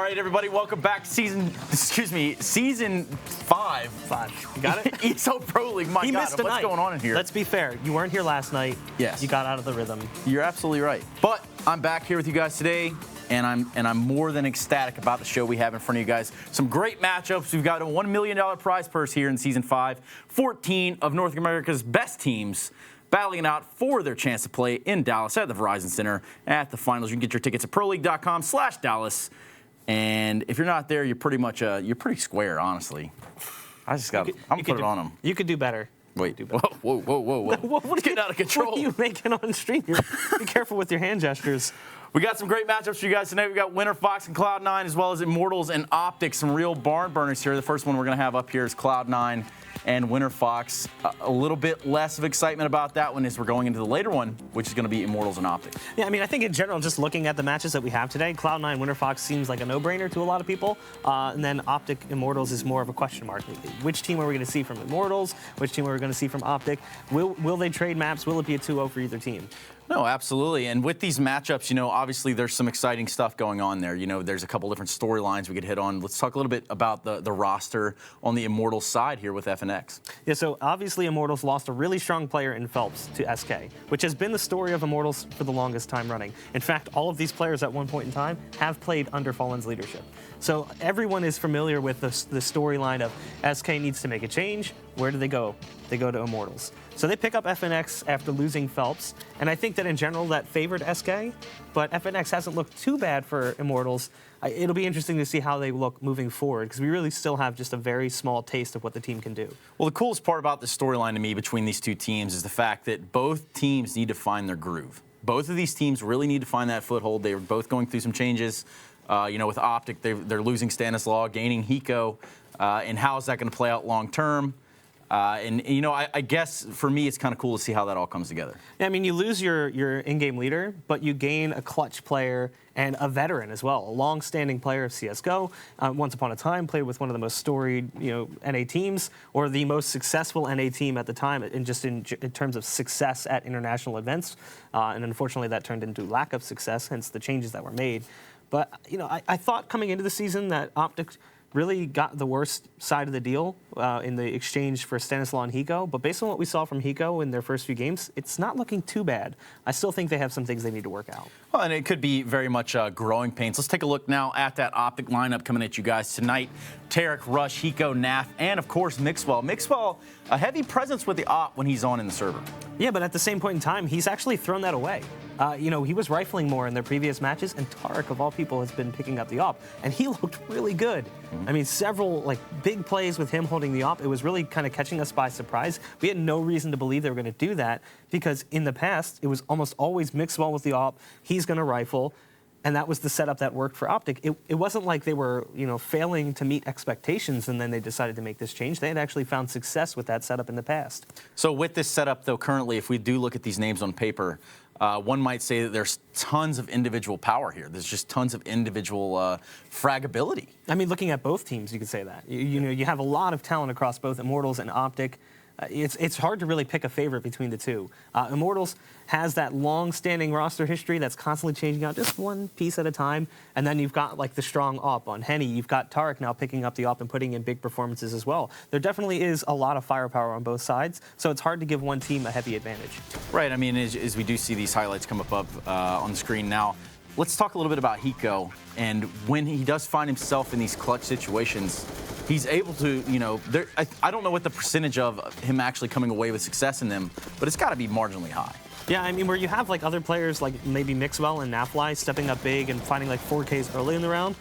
right, everybody, welcome back to season 5. You got it? ESL Pro League. My God, what's going on in here? Let's be fair. You weren't here last night. Yes. You got out of the rhythm. You're absolutely right. But I'm back here with you guys today, and I'm more than ecstatic about the show we have in front of you guys. Some great matchups. We've got a $1 million prize purse here in season 5. 14 of North America's best teams battling it out for their chance to play in Dallas at the Verizon Center at the finals. You can get your tickets at proleague.com/Dallas. And if you're not there, you're pretty much you're pretty square, honestly. I'm gonna put it on them. You could do better. Wait, whoa. What's getting out of control? What are you making on stream? Be careful with your hand gestures. We got some great matchups for you guys tonight. We got Winterfox and Cloud9, as well as Immortals and Optic. Some real barn burners here. The first one we're going to have up here is Cloud9 and Winterfox. A little bit less of excitement about that one as we're going into the later one, which is going to be Immortals and Optic. Yeah, I mean, I think in general, just looking at the matches that we have today, Cloud9, Winterfox seems like a no-brainer to a lot of people. And then Optic, Immortals is more of a question mark. Which team are we going to see from Immortals? Which team are we going to see from Optic? Will they trade maps? Will it be a 2-0 for either team? No, absolutely. And with these matchups, obviously there's some exciting stuff going on there. There's a couple different storylines we could hit on. Let's talk a little bit about the roster on the Immortals side here with FNX. Yeah, so obviously Immortals lost a really strong player in Phelps to SK, which has been the story of Immortals for the longest time running. In fact, all of these players at one point in time have played under Fallen's leadership. So everyone is familiar with the storyline of SK needs to make a change. Where do they go? They go to Immortals. So they pick up FNX after losing Phelps, and I think that in general that favored SK, but FNX hasn't looked too bad for Immortals. It'll be interesting to see how they look moving forward, because we really still have just a very small taste of what the team can do. Well, the coolest part about the storyline to me between these two teams is the fact that both teams need to find their groove. Both of these teams really need to find that foothold. They were both going through some changes. With Optic, they're losing Stanislaw, gaining Hiko, and how is that going to play out long term? I guess for me, it's kind of cool to see how that all comes together. Yeah, I mean, you lose your in-game leader, but you gain a clutch player and a veteran as well, a long-standing player of CS:GO. Once upon a time, played with one of the most storied, NA teams, or the most successful NA team at the time, in terms of success at international events. And unfortunately, that turned into lack of success, hence the changes that were made. But I thought coming into the season that Optic really got the worst side of the deal in the exchange for Stanislaw and Hiko. But based on what we saw from Hiko in their first few games, it's not looking too bad. I still think they have some things they need to work out. Well, and it could be very much growing pains. Let's take a look now at that Optic lineup coming at you guys tonight. Tarek, Rush, Hiko, Naf, and of course Mixwell. Mixwell, a heavy presence with the Op when he's on in the server. Yeah, but at the same point in time, he's actually thrown that away. He was rifling more in their previous matches, and Tarek, of all people, has been picking up the Op, and he looked really good. I mean, several big plays with him holding the Op. It was really kind of catching us by surprise. We had no reason to believe they were going to do that, because in the past, it was almost always Mixwell with the Op. He's going to rifle. And that was the setup that worked for Optic. It wasn't like they were, failing to meet expectations and then they decided to make this change. They had actually found success with that setup in the past. So with this setup, though, currently, if we do look at these names on paper, one might say that there's tons of individual power here. There's just tons of individual fragability. I mean, looking at both teams, you could say that. You have a lot of talent across both Immortals and Optic. It's hard to really pick a favorite between the two. Immortals has that long-standing roster history that's constantly changing out just one piece at a time. And then you've got the strong Op on Henny. You've got Tarek now picking up the Op and putting in big performances as well. There definitely is a lot of firepower on both sides, so it's hard to give one team a heavy advantage. Right. I mean, as we do see these highlights come up on the screen now, let's talk a little bit about Hiko. And when he does find himself in these clutch situations, he's able to, I don't know what the percentage of him actually coming away with success in them, but it's got to be marginally high. Yeah, I mean, where you have other players like maybe Mixwell and Nafly stepping up big and finding 4Ks early in the round,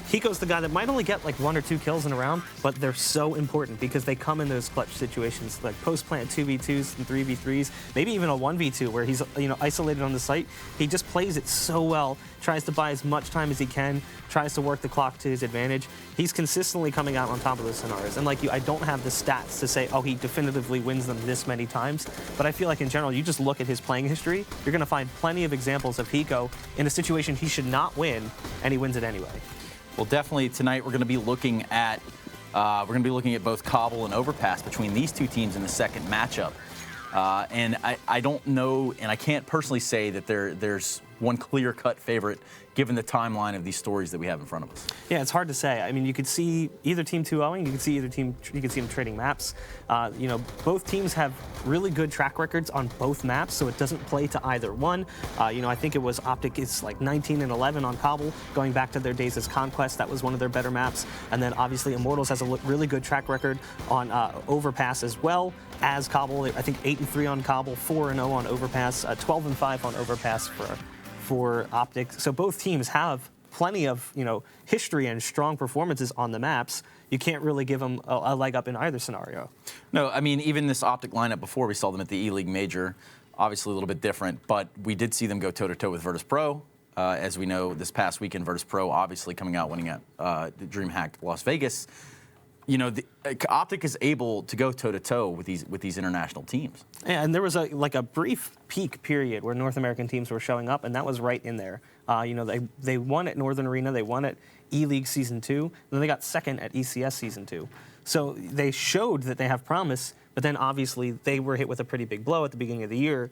Hiko's the guy that might only get 1 or 2 kills in a round, but they're so important because they come in those clutch situations, like post-plant 2v2s and 3v3s, maybe even a 1v2 where he's isolated on the site. He just plays it so well, tries to buy as much time as he can, tries to work the clock to his advantage. He's consistently coming out on top of those scenarios. And I don't have the stats to say, oh, he definitively wins them this many times, but I feel like in general, you just look at his playing history, you're gonna find plenty of examples of Hiko in a situation he should not win, and he wins it anyway. Well, definitely tonight we're going to be looking at both Cobble and Overpass between these two teams in the second matchup. And I don't know, and I can't personally say that there's one clear-cut favorite given the timeline of these stories that we have in front of us? Yeah, it's hard to say. I mean, you could see either team 2-0ing. You could see them trading maps. Both teams have really good track records on both maps, so it doesn't play to either one. I think it was Optic is like 19-11 on Cobble, going back to their days as Conquest. That was one of their better maps. And then obviously Immortals has a really good track record on Overpass as well as Cobble. I think 8-3 on Cobble, 4-0 on Overpass, 12-5 on Overpass for Optic. So both teams have plenty of history and strong performances on the maps. You can't really give them a leg up in either scenario. No, I mean, even this Optic lineup before, we saw them at the E-League Major, obviously a little bit different, but we did see them go toe-to-toe with Virtus Pro. As we know, this past weekend, Virtus Pro obviously coming out winning at the DreamHack Las Vegas. Optic is able to go toe-to-toe with these international teams. Yeah, and there was a brief peak period where North American teams were showing up, and that was right in there. They won at Northern Arena, they won at E-League Season 2, and then they got second at ECS Season 2. So they showed that they have promise, but then obviously they were hit with a pretty big blow at the beginning of the year,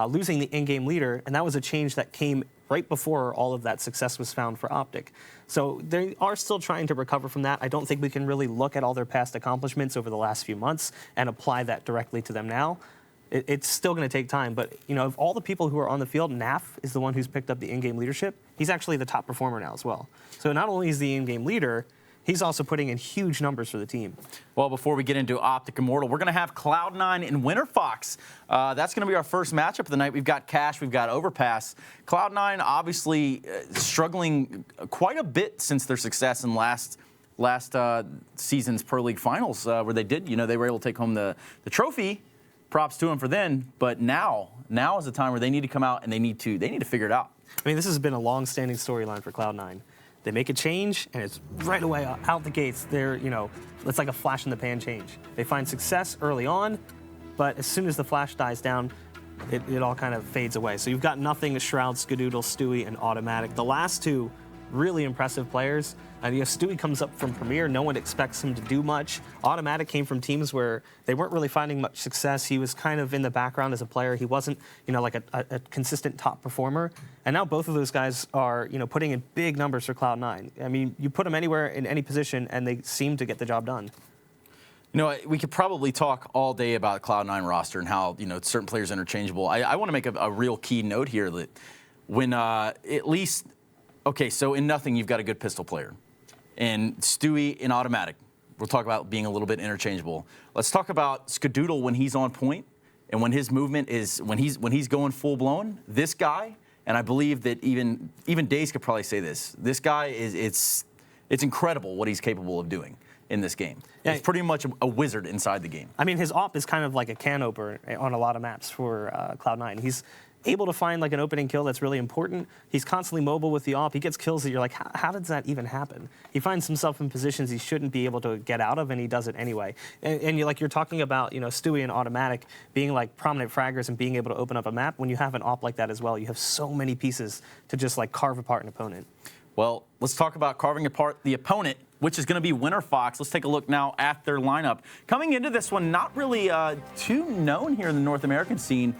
losing the in-game leader, and that was a change that came right before all of that success was found for Optic. So they are still trying to recover from that. I don't think we can really look at all their past accomplishments over the last few months and apply that directly to them now. It's still going to take time, but of all the people who are on the field, Naf is the one who's picked up the in-game leadership. He's actually the top performer now as well. So not only is the in-game leader, he's also putting in huge numbers for the team. Well, before we get into Optic Immortal, we're going to have Cloud9 and Winterfox. That's going to be our first matchup of the night. We've got Cash, we've got Overpass. Cloud9 obviously struggling quite a bit since their success in last season's Pro League Finals, where they did, they were able to take home the trophy. Props to them for then, but now is the time where they need to come out and they need to figure it out. I mean, this has been a long-standing storyline for Cloud9. They make a change, and it's right away out the gates. It's like a flash in the pan change. They find success early on, but as soon as the flash dies down, it all kind of fades away. So you've got nothing to Shroud, Skadoodle, Stewie, and Automatic. The last two really impressive players. Stewie comes up from Premier. No one expects him to do much. Automatic came from teams where they weren't really finding much success. He was kind of in the background as a player. He wasn't, like a consistent top performer. And now both of those guys are, putting in big numbers for Cloud9. I mean, you put them anywhere in any position, and they seem to get the job done. We could probably talk all day about Cloud9 roster and how, certain players are interchangeable. I want to make a real key note here that when at least... Okay, so in nothing, you've got a good pistol player. And Stewie in Automatic, we'll talk about being a little bit interchangeable. Let's talk about Skadoodle when he's on point and when his movement is, when he's going full-blown. This guy, and I believe that even Daze could probably say this guy it's incredible what he's capable of doing in this game. Yeah, he's pretty much a wizard inside the game. I mean, his op is kind of like a can opener on a lot of maps for Cloud9. He's able to find like an opening kill that's really important. He's constantly mobile with the op. He gets kills that you're like, how does that even happen? He finds himself in positions he shouldn't be able to get out of, and he does it anyway. And you're talking about Stewie and Automatic being like prominent fraggers and being able to open up a map. When you have an op like that as well, you have so many pieces to just like carve apart an opponent. Well, let's talk about carving apart the opponent, which is going to be Winterfox. Let's take a look now at their lineup. Coming into this one, not really too known here in the North American scene.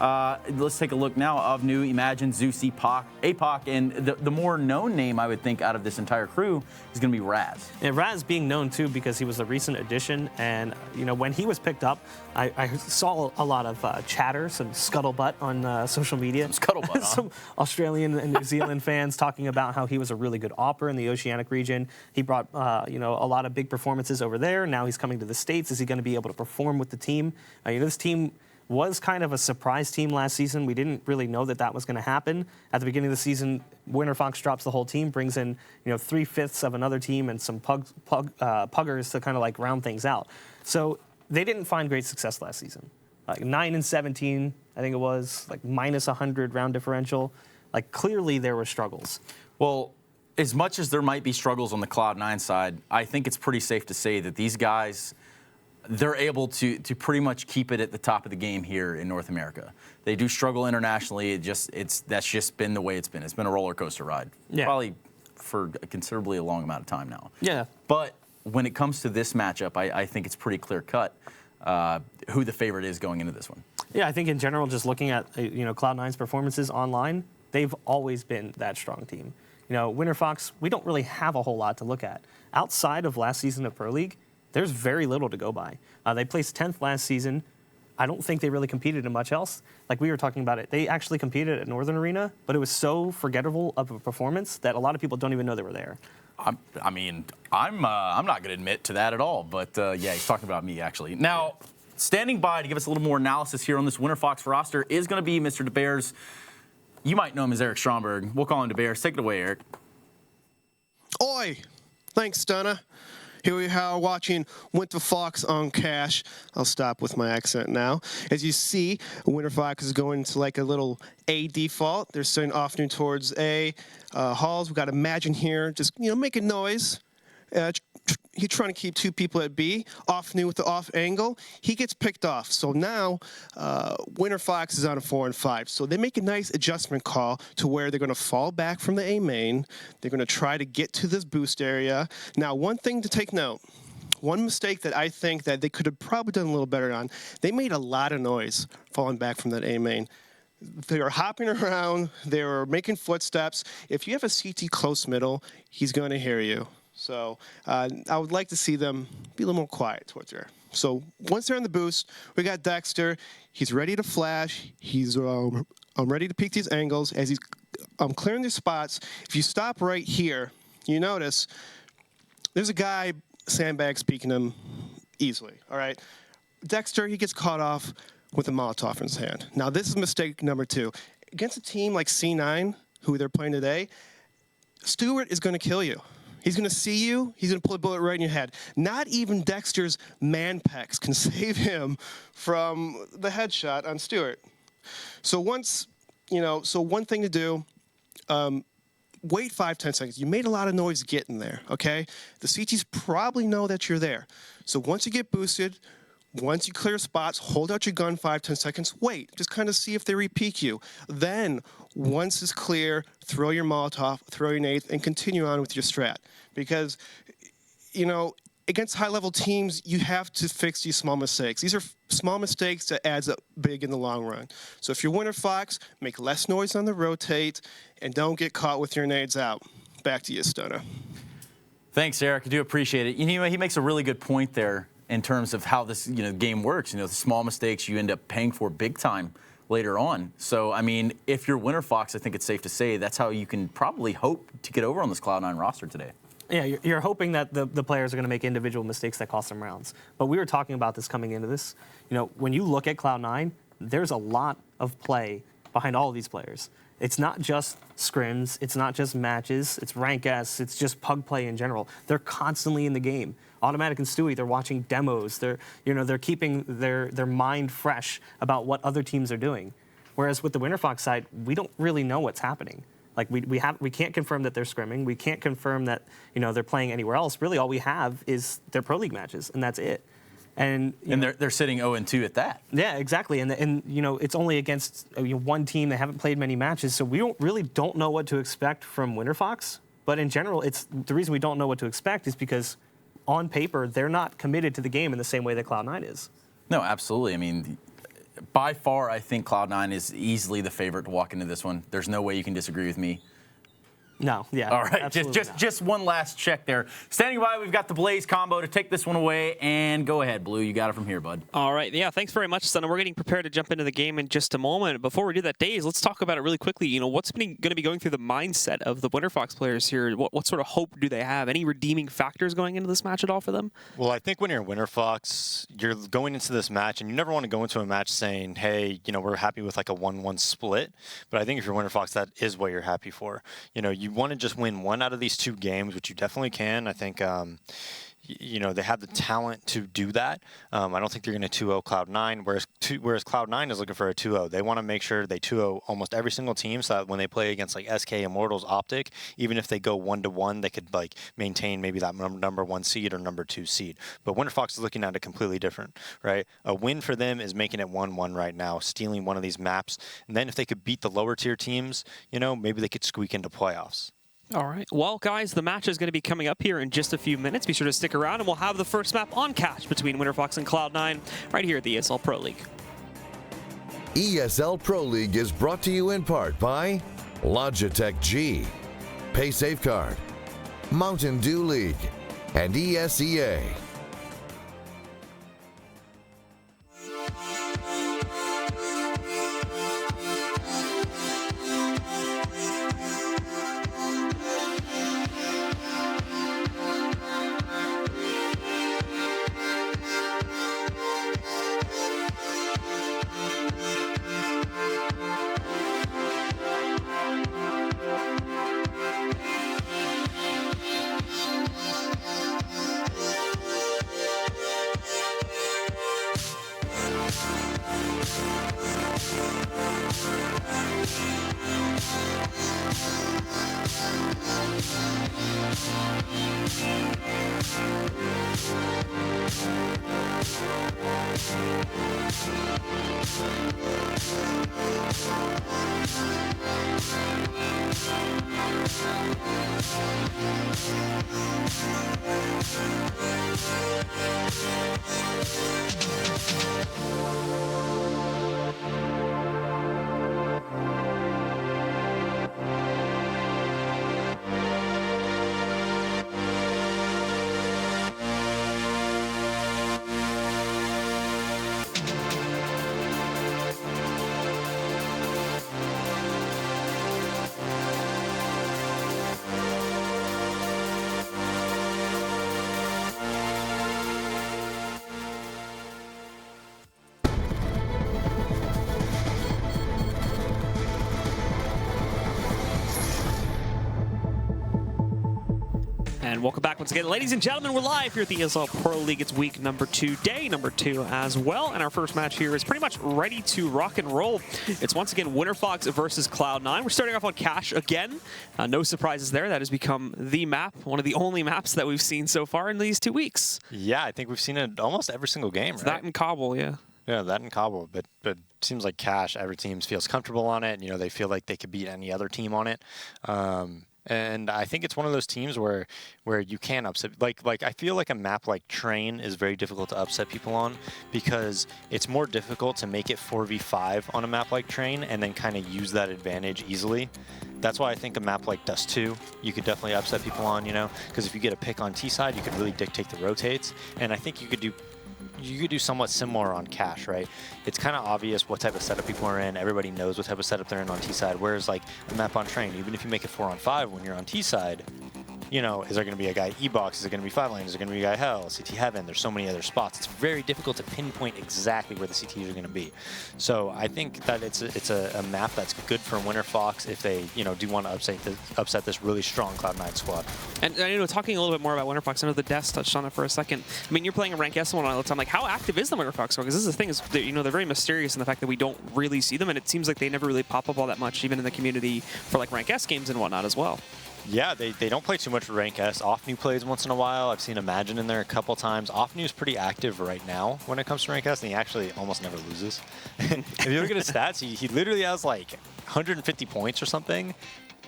Let's take a look now of new Imagine, Zeus, APOC, and the more known name I would think out of this entire crew is going to be Raz. And Raz being known too because he was a recent addition, and when he was picked up, I saw a lot of chatter, some scuttlebutt on social media. Some scuttlebutt, huh? Some Australian and New Zealand fans talking about how he was a really good opper in the Oceanic region. He brought a lot of big performances over there. Now he's coming to the States. Is he going to be able to perform with the team? This team was kind of a surprise team last season. We didn't really know that was going to happen. At the beginning of the season, Winterfox drops the whole team, brings in 3/5 of another team and some puggers to kind of like round things out. So they didn't find great success last season. 9-17, I think it was, like minus 100 round differential. Like clearly there were struggles. Well, as much as there might be struggles on the Cloud9 side, I think it's pretty safe to say that these guys, they're able to pretty much keep it at the top of the game here in North America. They do struggle internationally. That's just been the way it's been. It's been a roller coaster ride, probably for a considerably a long amount of time now. Yeah. But when it comes to this matchup, I think it's pretty clear cut who the favorite is going into this one. Yeah, I think in general, just looking at Cloud9's performances online, they've always been that strong team. You know, Winterfox, we don't really have a whole lot to look at. Outside of last season of Pro League, there's very little to go by. They placed 10th last season. I don't think they really competed in much else. Like we were talking about it, they actually competed at Northern Arena, but it was so forgettable of a performance that a lot of people don't even know they were there. I'm not going to admit to that at all, but yeah, he's talking about me actually. Now, standing by to give us a little more analysis here on this Winterfox roster is going to be Mr. DeBears. You might know him as Eric Stromberg. We'll call him DeBears. Take it away, Eric. Oi! Thanks, Stunna. Here we are watching Winterfox on Cash. I'll stop with my accent now. As you see, Winterfox is going to like a little A default. They're starting offering towards A. Halls, we've got Imagine here, just, making noise. He's trying to keep 2 people at B. Off new with the off angle. He gets picked off. So now Winterfox is on a 4 and 5. So they make a nice adjustment call to where they're going to fall back from the A main. They're going to try to get to this boost area. Now, one thing to take note. One mistake that I think that they could have probably done a little better on. They made a lot of noise falling back from that A main. They are hopping around. They were making footsteps. If you have a CT close middle, he's going to hear you. So I would like to see them be a little more quiet towards there. So once they're on the boost, we got Dexter. He's ready to flash. He's ready to peek these angles. As he's clearing these spots, if you stop right here, you notice there's a guy sandbags peeking him easily, all right? Dexter, he gets caught off with a Molotov in his hand. Now, this is mistake number 2. Against a team like C9, who they're playing today, Stewart is going to kill you. He's going to see you. He's going to pull a bullet right in your head. Not even Dexter's man pecs can save him from the headshot on Stewart. So one thing to do, wait 5-10 seconds. You made a lot of noise getting there, okay? The CTs probably know that you're there. So once you get boosted, once you clear spots, hold out your gun 5-10 seconds, wait. Just kind of see if they re-peek you. Then, once it's clear, throw your Molotov, throw your nades, and continue on with your strat. Because, against high-level teams, you have to fix these small mistakes. These are small mistakes that adds up big in the long run. So if you're Winterfox, make less noise on the rotate, and don't get caught with your nades out. Back to you, Stunna. Thanks, Eric. I do appreciate it. He makes a really good point there in terms of how this game works. The small mistakes you end up paying for big time later on. So, if you're Winterfox, I think it's safe to say that's how you can probably hope to get over on this Cloud9 roster today. Yeah, you're hoping that the players are going to make individual mistakes that cost them rounds. But we were talking about this coming into this. When you look at Cloud9, there's a lot of play behind all of these players. It's not just scrims, it's not just matches, it's rank S, it's just pug play in general. They're constantly in the game. Automatic and Stewie, they're watching demos. They're keeping their mind fresh about what other teams are doing. Whereas with the Winterfox side, we don't really know what's happening. Like we can't confirm that they're scrimming. We can't confirm that they're playing anywhere else. Really, all we have is their Pro League matches, and that's it. And they're sitting 0-2 at that. Yeah, exactly. And it's only against one team. They haven't played many matches, so we don't know what to expect from Winterfox. But in general, it's the reason we don't know what to expect is because on paper they're not committed to the game in the same way that Cloud9 is. No, absolutely. By far, I think Cloud9 is easily the favorite to walk into this one. There's no way you can disagree with me. No, yeah. All right, just one last check there. Standing by, we've got the Blaze combo to take this one away, and go ahead, Blue. You got it from here, bud. All right, yeah, thanks very much, Son. We're getting prepared to jump into the game in just a moment. Before we do that, Daze, let's talk about it really quickly. What's going to be going through the mindset of the Winterfox players here? What sort of hope do they have? Any redeeming factors going into this match at all for them? Well, I think when you're Winterfox, you're going into this match, and you never want to go into a match saying, hey, we're happy with like a 1-1 split. But I think if you're Winterfox, that is what you're happy for. You want to just win one out of these 2 games, which you definitely can. I think, they have the talent to do that. I don't think they're going to 2-0 Cloud9, whereas Cloud9 is looking for a 2-0. They want to make sure they 2-0 almost every single team so that when they play against like SK, Immortals, Optic, even if they go 1-1, they could like maintain maybe that number 1 seed or number 2 seed. But Winterfox is looking at it completely different, right? A win for them is making it 1-1 right now, stealing one of these maps. And then if they could beat the lower tier teams, maybe they could squeak into playoffs. All right. Well, guys, the match is going to be coming up here in just a few minutes. Be sure to stick around, and we'll have the first map on Cash between Winterfox and Cloud9 right here at the ESL Pro League. ESL Pro League is brought to you in part by Logitech G, Pay Safeguard, Mountain Dew League, and ESEA. And welcome back once again. Ladies and gentlemen, we're live here at the ESL Pro League. It's week number 2, day number 2 as well. And our first match here is pretty much ready to rock and roll. It's once again Winterfox versus Cloud9. We're starting off on Cash again. No surprises there. That has become the map, one of the only maps that we've seen so far in these 2 weeks. Yeah, I think we've seen it almost every single game, right? That and Cobble, yeah. Yeah, that and Cobble, but it seems like Cash, every team feels comfortable on it. You know, they feel like they could beat any other team on it. And I think it's one of those teams where you can upset. Like I feel like a map like Train is very difficult to upset people on because it's more difficult to make it 4v5 on a map like Train and then kind of use that advantage easily. That's why I think a map like Dust 2, you could definitely upset people on, you know, because if you get a pick on T side, you could really dictate the rotates. And I think you could do somewhat similar on Cash, right? It's kind of obvious what type of setup people are in. Everybody knows what type of setup they're in on T side. Whereas like a map on Train, even if you make it 4-on-5 when you're on T side, you know, is there going to be a guy E-Box? Is it going to be 5 lane? Is it going to be a guy Hell? CT Heaven? There's so many other spots. It's very difficult to pinpoint exactly where the CTs are going to be. So I think that it's a map that's good for Winterfox if they, you know, do want to upset this really strong Cloud9 squad. And you know, talking a little bit more about Winterfox, I know the Desk touched on it for a second. I mean, you're playing a rank S1 all the time. Like, how active is the Winterfox squad? Because this is the thing is, you know, they're very mysterious in the fact that we don't really see them, and it seems like they never really pop up all that much, even in the community for like rank S games and whatnot as well. Yeah, they don't play too much rank S. Offnew plays once in a while. I've seen Imagine in there a couple times. Offnew is pretty active right now when it comes to rank S, and he actually almost never loses. If you look at his stats, he literally has like 150 points or something,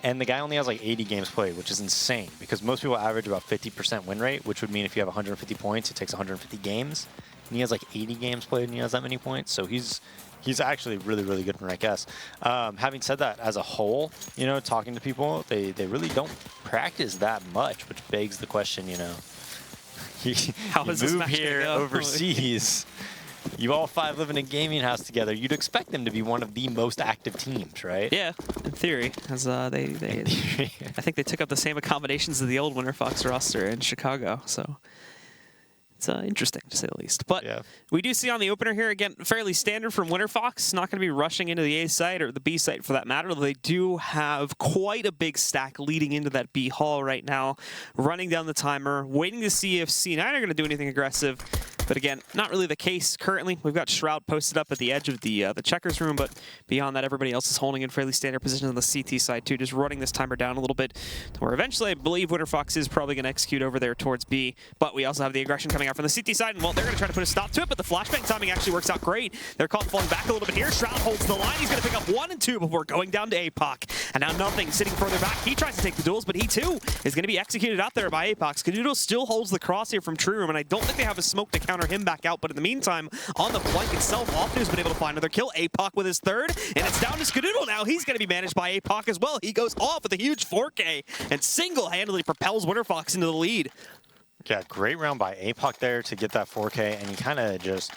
and the guy only has like 80 games played, which is insane because most people average about 50% win rate, which would mean if you have 150 points, it takes 150 games. And he has like 80 games played and he has that many points, so he's actually really, really good in rank S. Having said that, as a whole, you know, talking to people, they really don't practice that much, which begs the question, you know, you move here overseas, you all 5 live in a gaming house together, you'd expect them to be one of the most active teams, right? Yeah, in theory, as I think they took up the same accommodations as the old Winterfox roster in Chicago, so. It's interesting, to say the least. But yeah, we do see on the opener here, again, fairly standard from Winterfox. Not going to be rushing into the A site or the B site for that matter. They do have quite a big stack leading into that B hall right now, running down the timer, waiting to see if C9 are going to do anything aggressive. But again, not really the case currently. We've got Shroud posted up at the edge of the checkers room, but beyond that, everybody else is holding in fairly standard positions on the CT side too, just running this timer down a little bit to where eventually I believe Winterfox is probably going to execute over there towards B. But we also have the aggression coming out from the CT side, and well, they're going to try to put a stop to it, but the flashbang timing actually works out great. They're caught falling back a little bit here. Shroud holds the line. He's going to pick up 1 and 2 before going down to APOC. And now Nothing sitting further back. He tries to take the duels, but he too is going to be executed out there by APOC. Canudo still holds the cross here from True Room, and I don't think they have a smoke to counter counter him back out. But in the meantime, on the flank itself, Offnu's been able to find another kill. APOC with his third, and it's down to Skadoodle now. He's going to be managed by APOC as well. He goes off with a huge 4K and single-handedly propels Winterfox into the lead. Yeah, great round by APOC there to get that 4K, and he kind of just...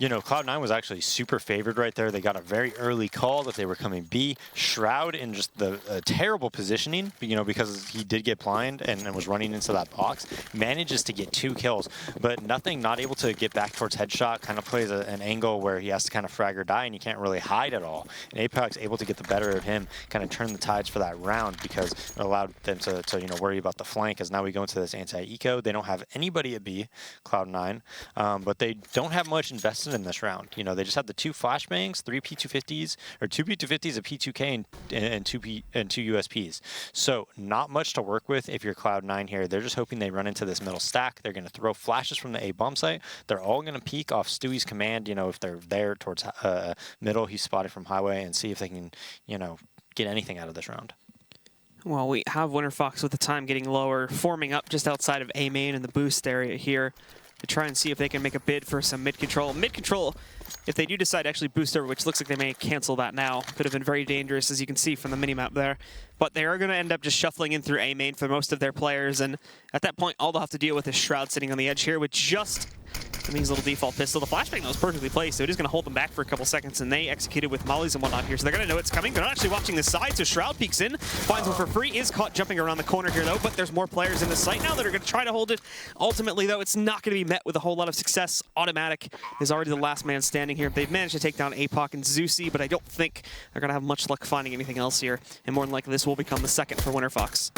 You know, Cloud9 was actually super favored right there. They got a very early call that they were coming B. Shroud in just the terrible positioning, you know, because he did get blind and was running into that box. Manages to get 2 kills, but nothing, not able to get back towards headshot. Kind of plays an angle where he has to kind of frag or die, and he can't really hide at all. And APOC's able to get the better of him, kind of turn the tides for that round because it allowed them to you know, worry about the flank. As now we go into this anti-eco. They don't have anybody at B, Cloud9, but they don't have much invested in this round. You know, they just had the 2 flashbangs, 3 P250s, or 2 P250s, a P2K, and 2 USPs. So not much to work with if you're Cloud9 here. They're just hoping they run into this middle stack. They're going to throw flashes from the A bomb site. They're all going to peek off Stewie's command, you know, if they're there towards middle, he's spotted from highway, and see if they can, you know, get anything out of this round. Well, we have Winterfox with the time getting lower, forming up just outside of A main in the boost area here to try and see if they can make a bid for some mid-control. Mid-control, if they do decide to actually boost over, which looks like they may cancel that now, could have been very dangerous, as you can see from the minimap there. But they are going to end up just shuffling in through A main for most of their players, and at that point, all they'll have to deal with is Shroud sitting on the edge here with just his little default pistol. The flashbang was perfectly placed, so it is going to hold them back for a couple seconds, and they executed with mollies and whatnot here, so they're going to know it's coming. They're not actually watching the side, so Shroud peeks in, finds one for free, is caught jumping around the corner here, though, but there's more players in the site now that are going to try to hold it. Ultimately, though, it's not going to be met with a whole lot of success. Automatic is already the last man standing here. They've managed to take down APOC and Zeusy, but I don't think they're going to have much luck finding anything else here, and more than likely this will become the second for Winterfox.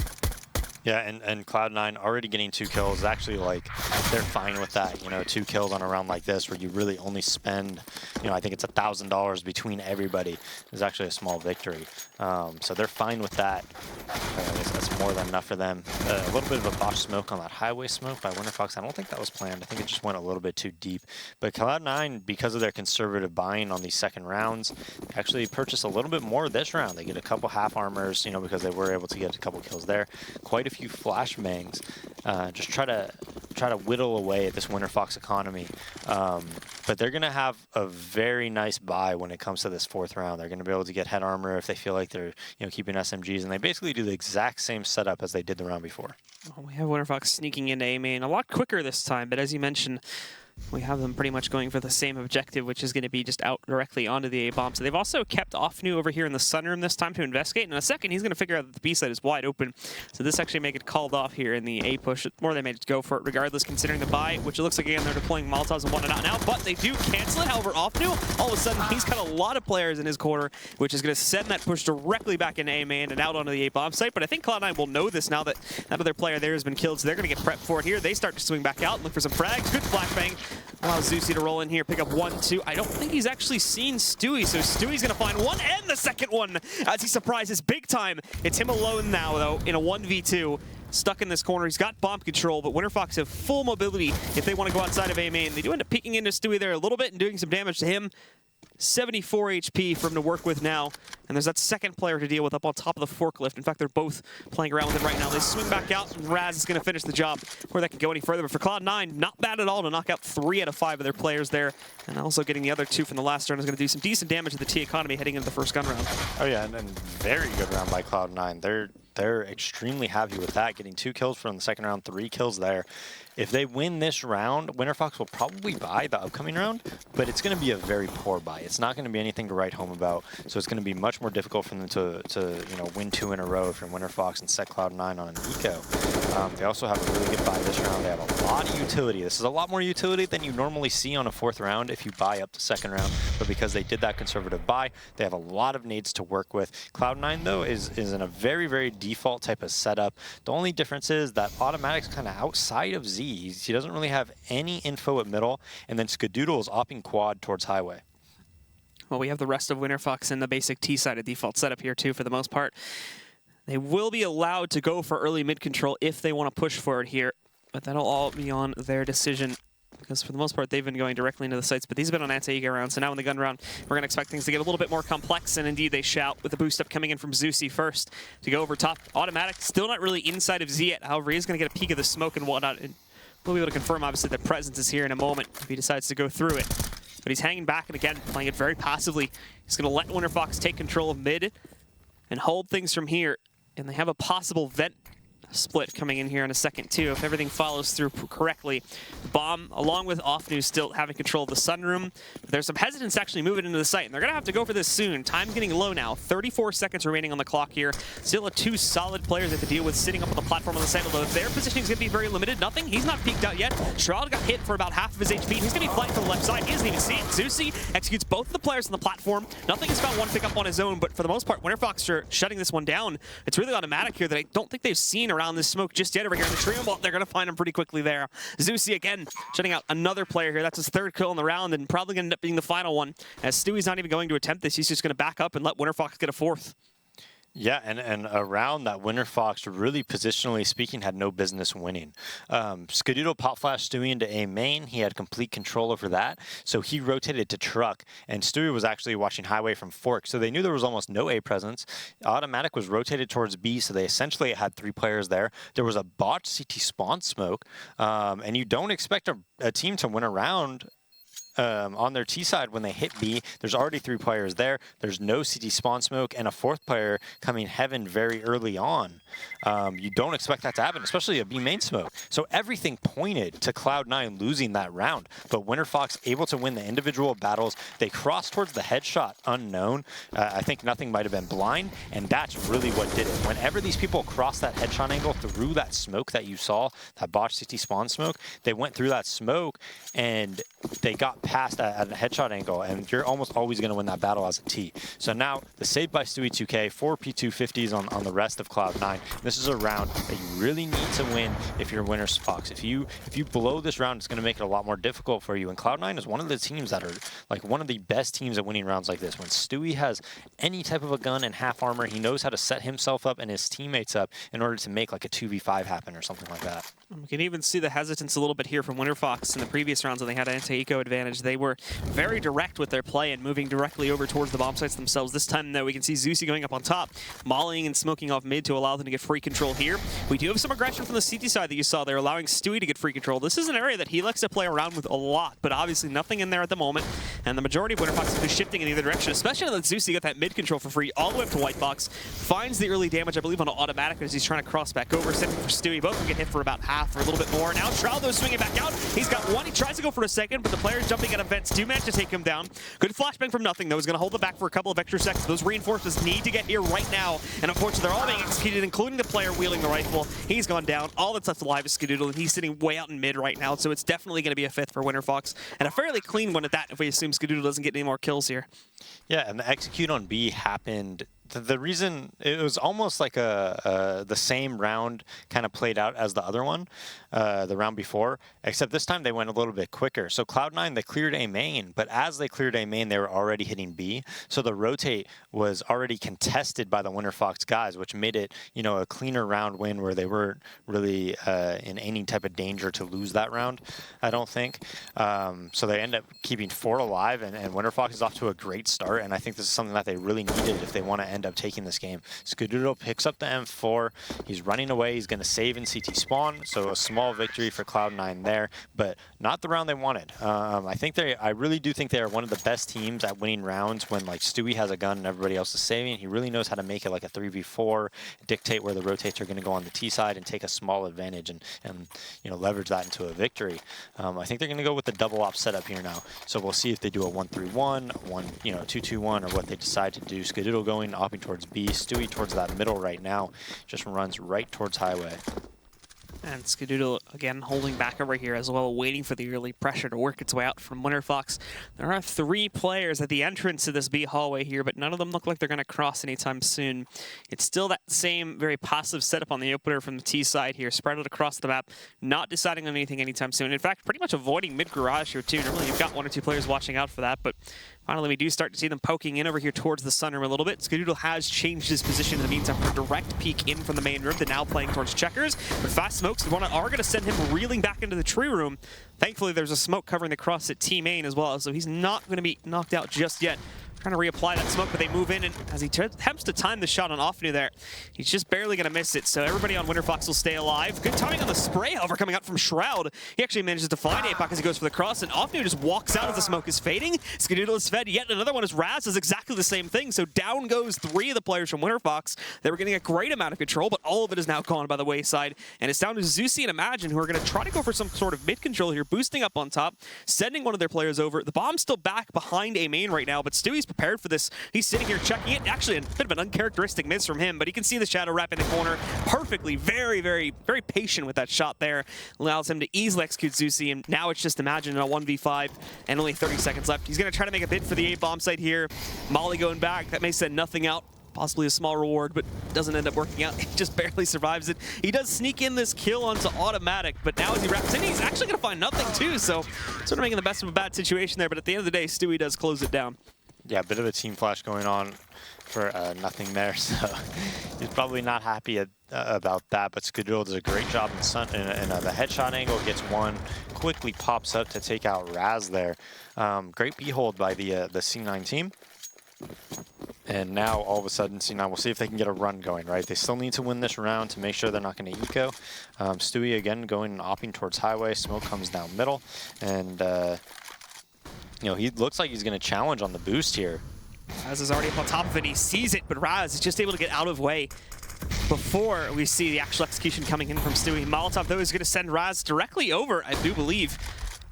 Yeah, and Cloud9 already getting 2 kills. Actually, like, they're fine with that. You know, 2 kills on a round like this where you really only spend, you know, I think it's $1,000 between everybody is actually a small victory. So they're fine with that. That's more than enough for them. A little bit of a botch smoke on that highway smoke by Winterfox. I don't think that was planned. I think it just went a little bit too deep. But Cloud9, because of their conservative buying on these second rounds, actually purchased a little bit more this round. They get a couple half armors, you know, because they were able to get a couple kills there. Quite a few flashbangs. Just try to whittle away at this Winterfox economy. But they're going to have a very nice buy when it comes to this 4th round. They're going to be able to get head armor if they feel like they're, you know, keeping SMGs, and they basically do the exact same setup as they did the round before. Well, we have Winterfox sneaking into A main a lot quicker this time, but as you mentioned, we have them pretty much going for the same objective, which is going to be just out directly onto the A-bomb. So they've also kept Offnu over here in the sunroom this time to investigate. In a second, he's going to figure out that the B side is wide open. So this actually may get called off here in the A push. More they may just go for it regardless, considering the buy, which it looks like, again, they're deploying Molotovs and whatnot now. But they do cancel it. However, Offnu, all of a sudden, he's got a lot of players in his corner, which is going to send that push directly back into A main and out onto the A-bomb site. But I think Cloud9 will know this now that that other player there has been killed. So they're going to get prepped for it here. They start to swing back out and look for some frags. Good flashbang. Allows Zeusy to roll in here, pick up 1, 2. I don't think he's actually seen Stewie, so Stewie's going to find one and the second one as he surprises big time. It's him alone now, though, in a 1v2. Stuck in this corner. He's got bomb control, but Winterfox have full mobility if they want to go outside of A main. They do end up peeking into Stewie there a little bit and doing some damage to him. 74 HP for him to work with now. And there's that second player to deal with up on top of the forklift. In fact, they're both playing around with it right now. They swing back out, and Raz is going to finish the job before that can go any further. But for Cloud9, not bad at all to knock out 3 out of 5 of their players there. And also getting the other 2 from the last round is going to do some decent damage to the T economy heading into the first gun round. Oh yeah, and very good round by Cloud9. They're extremely happy with that, getting 2 kills from the second round, 3 kills there. If they win this round, Winterfox will probably buy the upcoming round, but it's going to be a very poor buy. It's not going to be anything to write home about, so it's going to be much more difficult for them to you know, win 2 in a row from Winterfox and set Cloud9 on an eco. They also have a really good buy this round. They have a lot of utility. This is a lot more utility than you normally see on a 4th round if you buy up the second round, but because they did that conservative buy, they have a lot of nades to work with. Cloud9, though, is in a very, very default type of setup. The only difference is that Automatic's kind of outside of Z. He doesn't really have any info at middle, and then Skadoodle is opping quad towards highway. Well, we have the rest of Winterfox in the basic T-sided default setup here, too, for the most part. They will be allowed to go for early mid-control if they want to push for it here, but that'll all be on their decision, because for the most part, they've been going directly into the sites, but these have been on anti-ego rounds, so now in the gun round, we're going to expect things to get a little bit more complex, and indeed they shout with the boost up coming in from Zeusy first to go over top. Automatic, still not really inside of Z yet, however, he's going to get a peek of the smoke and whatnot, and We'll be able to confirm, obviously, that presence is here in a moment if he decides to go through it. But he's hanging back, and again, playing it very passively. He's going to let Winterfox take control of mid and hold things from here. And they have a possible vent split coming in here in a second, too, if everything follows through correctly. Bomb, along with Offnu, still having control of the sunroom. But there's some hesitance actually moving into the site, and they're going to have to go for this soon. Time's getting low now. 34 seconds remaining on the clock here. Still two solid players they have to deal with sitting up on the platform on the site, although their positioning is going to be very limited. Nothing. He's not peeked out yet. Shroud got hit for about half of his HP. He's going to be flying to the left side. He doesn't even see it. Zusi executes both of the players on the platform. Nothing has found one pickup on his own, but for the most part, Winterfox are shutting this one down. It's really automatic here that I don't think they've seen around this smoke just yet over here in the trio, but they're going to find him pretty quickly there. Zusi again shutting out another player here. That's his third kill in the round and probably going to end up being the final one, as Stewie's not even going to attempt this. He's just going to back up and let Winterfox get a fourth. Yeah, and a round that Winterfox, really positionally speaking, had no business winning. Skadoodle pop flashed Stewie into A main. He had complete control over that, so he rotated to truck, and Stewie was actually watching highway from fork, so they knew there was almost no A presence. Automatic was rotated towards B, so they essentially had 3 players there. There was a botched CT spawn smoke, and you don't expect a team to win a round on their T side when they hit B. There's already 3 players there. There's no CT spawn smoke and a 4th player coming heaven very early on. You don't expect that to happen, especially a B main smoke. So everything pointed to Cloud9 losing that round, but Winterfox able to win the individual battles. They crossed towards the headshot unknown. I think nothing might have been blind, and that's really what did it. Whenever these people crossed that headshot angle through that smoke that you saw, that botched CT spawn smoke, they went through that smoke and they got past at a headshot angle, and you're almost always going to win that battle as a T. So now the save by Stewie 2K, 4 P250s on the rest of Cloud9. This is a round that you really need to win if you're Winterfox. If you blow this round, it's going to make it a lot more difficult for you. And Cloud9 is one of the teams that are like one of the best teams at winning rounds like this. When Stewie has any type of a gun and half armor, he knows how to set himself up and his teammates up in order to make like a 2v5 happen or something like that. We can even see the hesitance a little bit here from Winterfox in the previous rounds when they had an anti-eco advantage. They were very direct with their play and moving directly over towards the bomb sites themselves. This time, though, we can see Zusi going up on top, mollying and smoking off mid to allow them to get free control here. We do have some aggression from the CT side that you saw there, allowing Stewie to get free control. This is an area that he likes to play around with a lot, but obviously nothing in there at the moment. And the majority of Winterfox is shifting in either direction, especially that Zusi got that mid control for free all the way up to White Box. Finds the early damage, I believe, on automatic as he's trying to cross back over, sending for Stewie. Both can get hit for about half or a little bit more. Now Shroud, though, swinging back out. He's got one. He tries to go for a second, but the players jumping out of vents do manage to take him down. Good flashbang from nothing, though. He's going to hold them back for a couple of extra seconds. Those reinforcements need to get here right now. And unfortunately, they're all being executed, including the player wielding the rifle. He's gone down. All that's left alive is Skadoodle, and he's sitting way out in mid right now. So it's definitely going to be a 5th for Winterfox. And a fairly clean one at that, if we assume Skadoodle doesn't get any more kills here. Yeah, and the execute on B happened. The reason it was almost like the same round kind of played out as the other one, the round before, except this time they went a little bit quicker. So Cloud9, they cleared A main, but as they cleared A main, they were already hitting B. So the rotate was already contested by the Winterfox guys, which made it, you know, a cleaner round win where they weren't really in any type of danger to lose that round, I don't think. So they end up keeping 4 alive, and Winterfox is off to a great start, and I think this is something that they really needed if they want to end up taking this game. Skadoodle picks up the M4. He's running away. He's going to save in CT spawn, so a small victory for Cloud9 there, but not the round they wanted. I really do think they are one of the best teams at winning rounds when like Stewie has a gun and everybody else is saving. He really knows how to make it like a 3v4, dictate where the rotates are going to go on the T side and take a small advantage and you know, leverage that into a victory. I think they're going to go with the double op setup here now. So we'll see if they do a 1-3-1, 2-2-1, or what they decide to do. Skadoodle going, opting towards B. Stewie towards that middle right now. Just runs right towards highway. And Skadoodle, again, holding back over here as well, waiting for the early pressure to work its way out from Winterfox. There are 3 players at the entrance to this B hallway here, but none of them look like they're going to cross anytime soon. It's still that same very passive setup on the opener from the T side here, spread out across the map, not deciding on anything anytime soon. In fact, pretty much avoiding mid-garage here, too. Normally, you've got 1 or 2 players watching out for that, but finally, we do start to see them poking in over here towards the sunroom a little bit. Skadoodle has changed his position in the meantime for a direct peek in from the main room. They're now playing towards checkers, but fast smokes are going to send him reeling back into the tree room. Thankfully, there's a smoke covering the cross at T main as well, so he's not going to be knocked out just yet. Trying to reapply that smoke, but they move in, and as he attempts to time the shot on Offnu there, he's just barely going to miss it. So everybody on Winterfox will stay alive. Good timing on the spray, however, coming out from Shroud. He actually manages to find APOC as he goes for the cross, and Offnu just walks out as the smoke is fading. Skadoodle is fed. Yet another one as Raz does exactly the same thing. So down goes 3 of the players from Winterfox. They were getting a great amount of control, but all of it is now gone by the wayside. And it's down to Zusi and Imagine, who are going to try to go for some sort of mid control here, boosting up on top, sending one of their players over. The bomb's still back behind A main right now, but Stewie's prepared for this. He's sitting here checking it. Actually, a bit of an uncharacteristic miss from him, but he can see the shadow wrap in the corner perfectly. Very, very, very patient with that shot there. Allows him to easily execute Zusi, and now it's just Imagine in a 1v5 and only 30 seconds left. He's going to try to make a bid for the A-bomb site here. Molly going back. That may send nothing out. Possibly a small reward, but doesn't end up working out. He just barely survives it. He does sneak in this kill onto automatic, but now as he wraps in, he's actually going to find nothing too, so sort of making the best of a bad situation there, but at the end of the day, Stewie does close it down. Yeah, a bit of a team flash going on for nothing there, so he's probably not happy about that, but Skadoodle does a great job in the headshot angle, gets one, quickly pops up to take out Raz there. Great behold by the C9 team. And now, all of a sudden, C9, we'll see if they can get a run going, right? They still need to win this round to make sure they're not going to eco. Stewie, again, going and opting towards highway. Smoke comes down middle. And, you know, he looks like he's going to challenge on the boost here. Raz is already up on top of it. He sees it, but Raz is just able to get out of way before we see the actual execution coming in from Stewie. Molotov, though, is going to send Raz directly over, I do believe.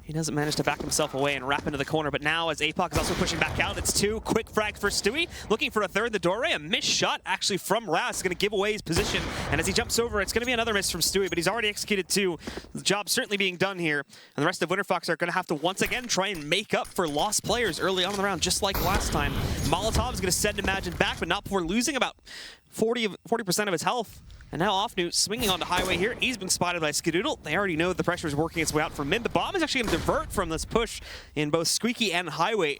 He doesn't manage to back himself away and wrap into the corner, but now as APOC is also pushing back out, it's 2. Quick frag for Stewie, looking for a third. The doorway, a missed shot actually from Raz is going to give away his position, and as he jumps over, it's going to be another miss from Stewie, but he's already executed 2. The job's certainly being done here, and the rest of Winterfox are going to have to once again try and make up for lost players early on in the round, just like last time. Molotov is going to send Imagine back, but not before losing about 40% of his health. And now Offnu swinging onto highway here. He's been spotted by Skadoodle. They already know the pressure is working its way out from mid. The bomb is actually going to divert from this push in both Squeaky and highway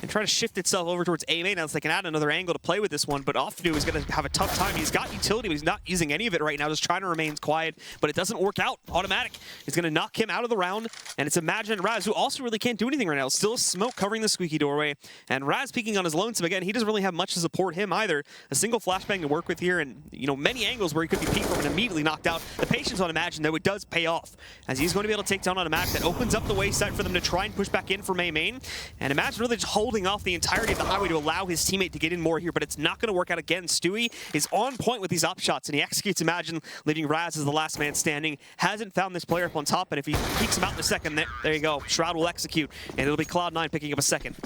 and try to shift itself over towards A main. Now they can add another angle to play with this one, but Offnu is going to have a tough time. He's got utility, but he's not using any of it right now, just trying to remain quiet, but it doesn't work out. Automatic is going to knock him out of the round, and it's Imagine and Raz, who also really can't do anything right now. Still smoke covering the Squeaky doorway, and Raz peeking on his lonesome again. He doesn't really have much to support him either. A single flashbang to work with here, and you know, many angles where he could be peeked from and immediately knocked out. The patience on Imagine, though, it does pay off, as he's going to be able to take down Automatic. That opens up the wayside for them to try and push back in from A main, and Imagine really just holding off the entirety of the highway to allow his teammate to get in more here, but it's not going to work out again. Stewie is on point with these op shots, and he executes Imagine, leaving Raz as the last man standing. Hasn't found this player up on top, and if he peeks him out in a second, there you go. Shroud will execute, and it'll be Cloud9 picking up a second.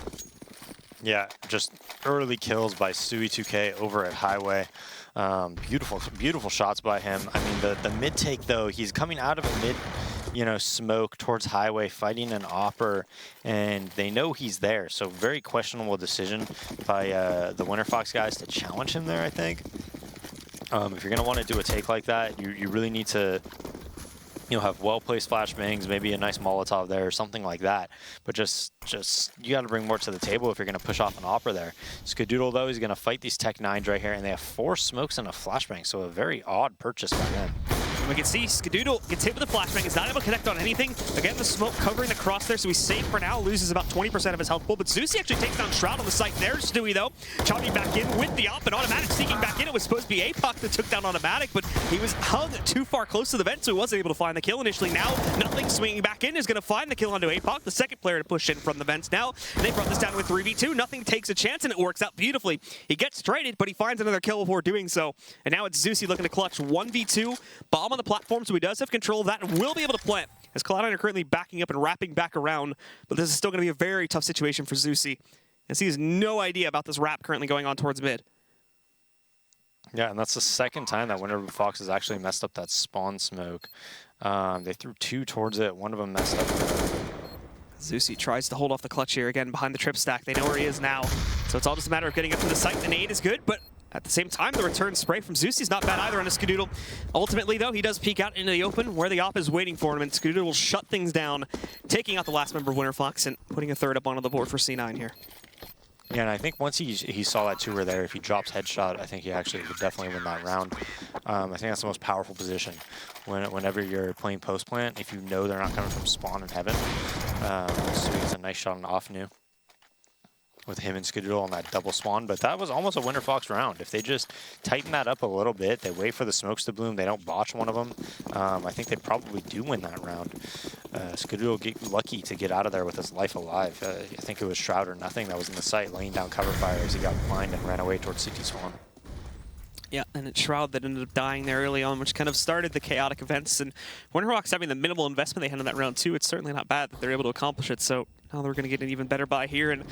Yeah, just early kills by Stewie 2K over at highway. Beautiful, beautiful shots by him. I mean, the mid take, though, he's coming out of a mid, you know, smoke towards highway, fighting an opper, and they know he's there. So very questionable decision by the Winterfox guys to challenge him there, I think. If you're going to want to do a take like that, you really need to, you know, have well-placed flashbangs, maybe a nice Molotov there or something like that. But just you got to bring more to the table if you're going to push off an opera there. Skadoodle, though, he's going to fight these Tech 9s right here, and they have 4 smokes and a flashbang, so a very odd purchase by them. We can see Skadoodle gets hit with a flashbang. He's not able to connect on anything. Again, the smoke covering the cross there, so he's safe for now. Loses about 20% of his health pool, but Zusi actually takes down Shroud on the site. There's Stewie, though. Chopping back in with the op, and Automatic sneaking back in. It was supposed to be APOC that took down Automatic, but he was hung too far close to the vent, so he wasn't able to find the kill initially. Now, nothing swinging back in is going to find the kill onto APOC, the second player to push in from the vents now. They brought this down with 3v2. Nothing takes a chance, and it works out beautifully. He gets traded, but he finds another kill before doing so. And now it's Zusi looking to clutch 1v2. Bomb on the platform, so he does have control of that and will be able to plant, as Cloud9 are currently backing up and wrapping back around, but this is still going to be a very tough situation for Zusi, as he has no idea about this wrap currently going on towards mid. Yeah, and that's the second time that Winterfox has actually messed up that spawn smoke. They threw 2 towards it, one of them messed up. Zusi tries to hold off the clutch here again behind the trip stack. They know where he is now, so it's all just a matter of getting up to the site. The nade is good, but at the same time, the return spray from Zusi is not bad either on a Skadoodle. Ultimately, though, he does peek out into the open where the op is waiting for him, and Skadoodle will shut things down, taking out the last member of Winterfox and putting a third up onto the board for C9 here. Yeah, and I think once he saw that 2 were there, if he drops headshot, I think he actually would definitely win that round. I think that's the most powerful position whenever you're playing post plant, if you know they're not coming from spawn in heaven. So it's a nice shot on Offnu. with him and Skadoodle on that double spawn, but that was almost a Winterfox round. If they just tighten that up a little bit, they wait for the smokes to bloom, they don't botch one of them, I think they probably do win that round. Skadoodle get lucky to get out of there with his life alive. I think it was Shroud or Nothing that was in the site laying down cover fire as he got blind and ran away towards CT Spawn. Yeah, and it's Shroud that ended up dying there early on, which kind of started the chaotic events. And Winterfox having the minimal investment they had in that round too, it's certainly not bad that they're able to accomplish it. So now they're going to get an even better buy here, and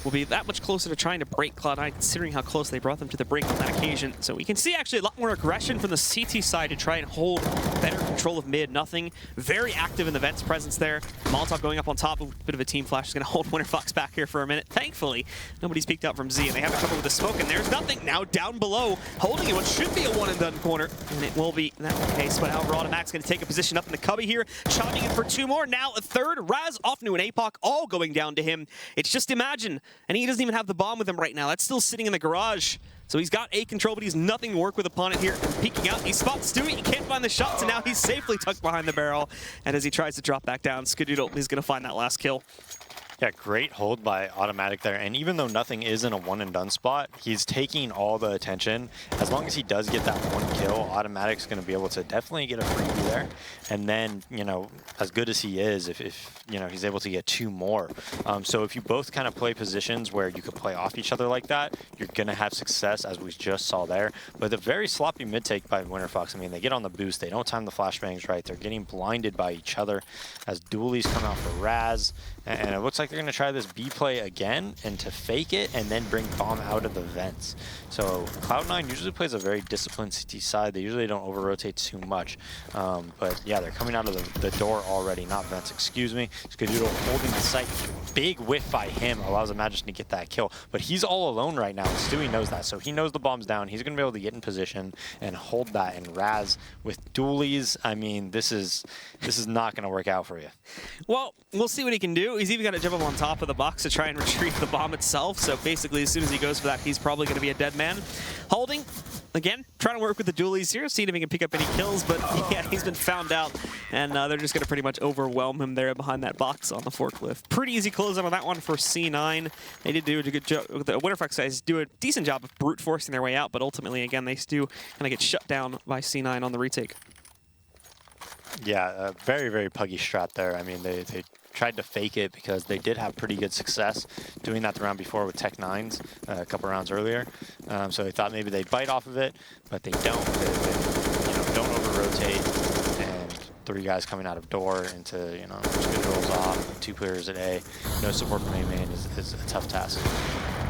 will be that much closer to trying to break Cloud9, considering how close they brought them to the break on that occasion. So we can see actually a lot more aggression from the CT side to try and hold better control of mid. Nothing very active in the vents presence there. Molotov going up on top, a bit of a team flash is going to hold Winterfox back here for a minute. Thankfully, nobody's peeked out from Z, and they have to cover with the smoke, and there's Nothing now down below, holding it what should be a one-and-done corner, and it will be that case. But now Automatic's going to take a position up in the cubby here, chiming in for 2 more. Now a third. Raz, Offnu, and APOC all going down to him. It's just Imagine, and he doesn't even have the bomb with him right now. That's still sitting in the garage. So he's got A control, but he's nothing to work with upon it here. Peeking out, he spots Stewie, he can't find the shots, and now he's safely tucked behind the barrel. And as he tries to drop back down, Skadoodle is going to find that last kill. Yeah, great hold by Automatic there. And even though Nothing is in a one-and-done spot, he's taking all the attention. As long as he does get that 1 kill, Automatic's going to be able to definitely get a freebie there. And then, you know, as good as he is, if you know, he's able to get 2 more. So if you both kind of play positions where you could play off each other like that, you're going to have success, as we just saw there. But a very sloppy mid-take by Winterfox. I mean, they get on the boost. They don't time the flashbangs right. They're getting blinded by each other as dualies come out for Raz. And it looks like they're going to try this B play again and to fake it and then bring bomb out of the vents. So Cloud9 usually plays a very disciplined CT side. They usually don't over-rotate too much. But yeah, they're coming out of the door already, not vents, excuse me. Skadoodle holding the site. Big whiff by him allows Imagine to get that kill. But he's all alone right now, and Stewie knows that. So he knows the bomb's down. He's going to be able to get in position and hold that. And Raz with dualies, I mean, this is not going to work out for you. Well, we'll see what he can do. He's even got to jump up on top of the box to try and retrieve the bomb itself. So basically, as soon as he goes for that, he's probably going to be a dead man. Holding, again, trying to work with the dualies here, seeing if he can pick up any kills. But yeah, he's been found out, and they're just going to pretty much overwhelm him there behind that box on the forklift. Pretty easy closeout on that one for C9. They did do a good job. The Winterfox guys do a decent job of brute forcing their way out, but ultimately, again, they do kind of get shut down by C9 on the retake. Yeah, very, very puggy strat there. I mean, they tried to fake it because they did have pretty good success doing that the round before with Tech9s a couple rounds earlier. So they thought maybe they'd bite off of it, but they don't. They don't over-rotate, and 3 guys coming out of door into, you know, Skadoodle's off, 2 players at A. No support from A-main is a tough task.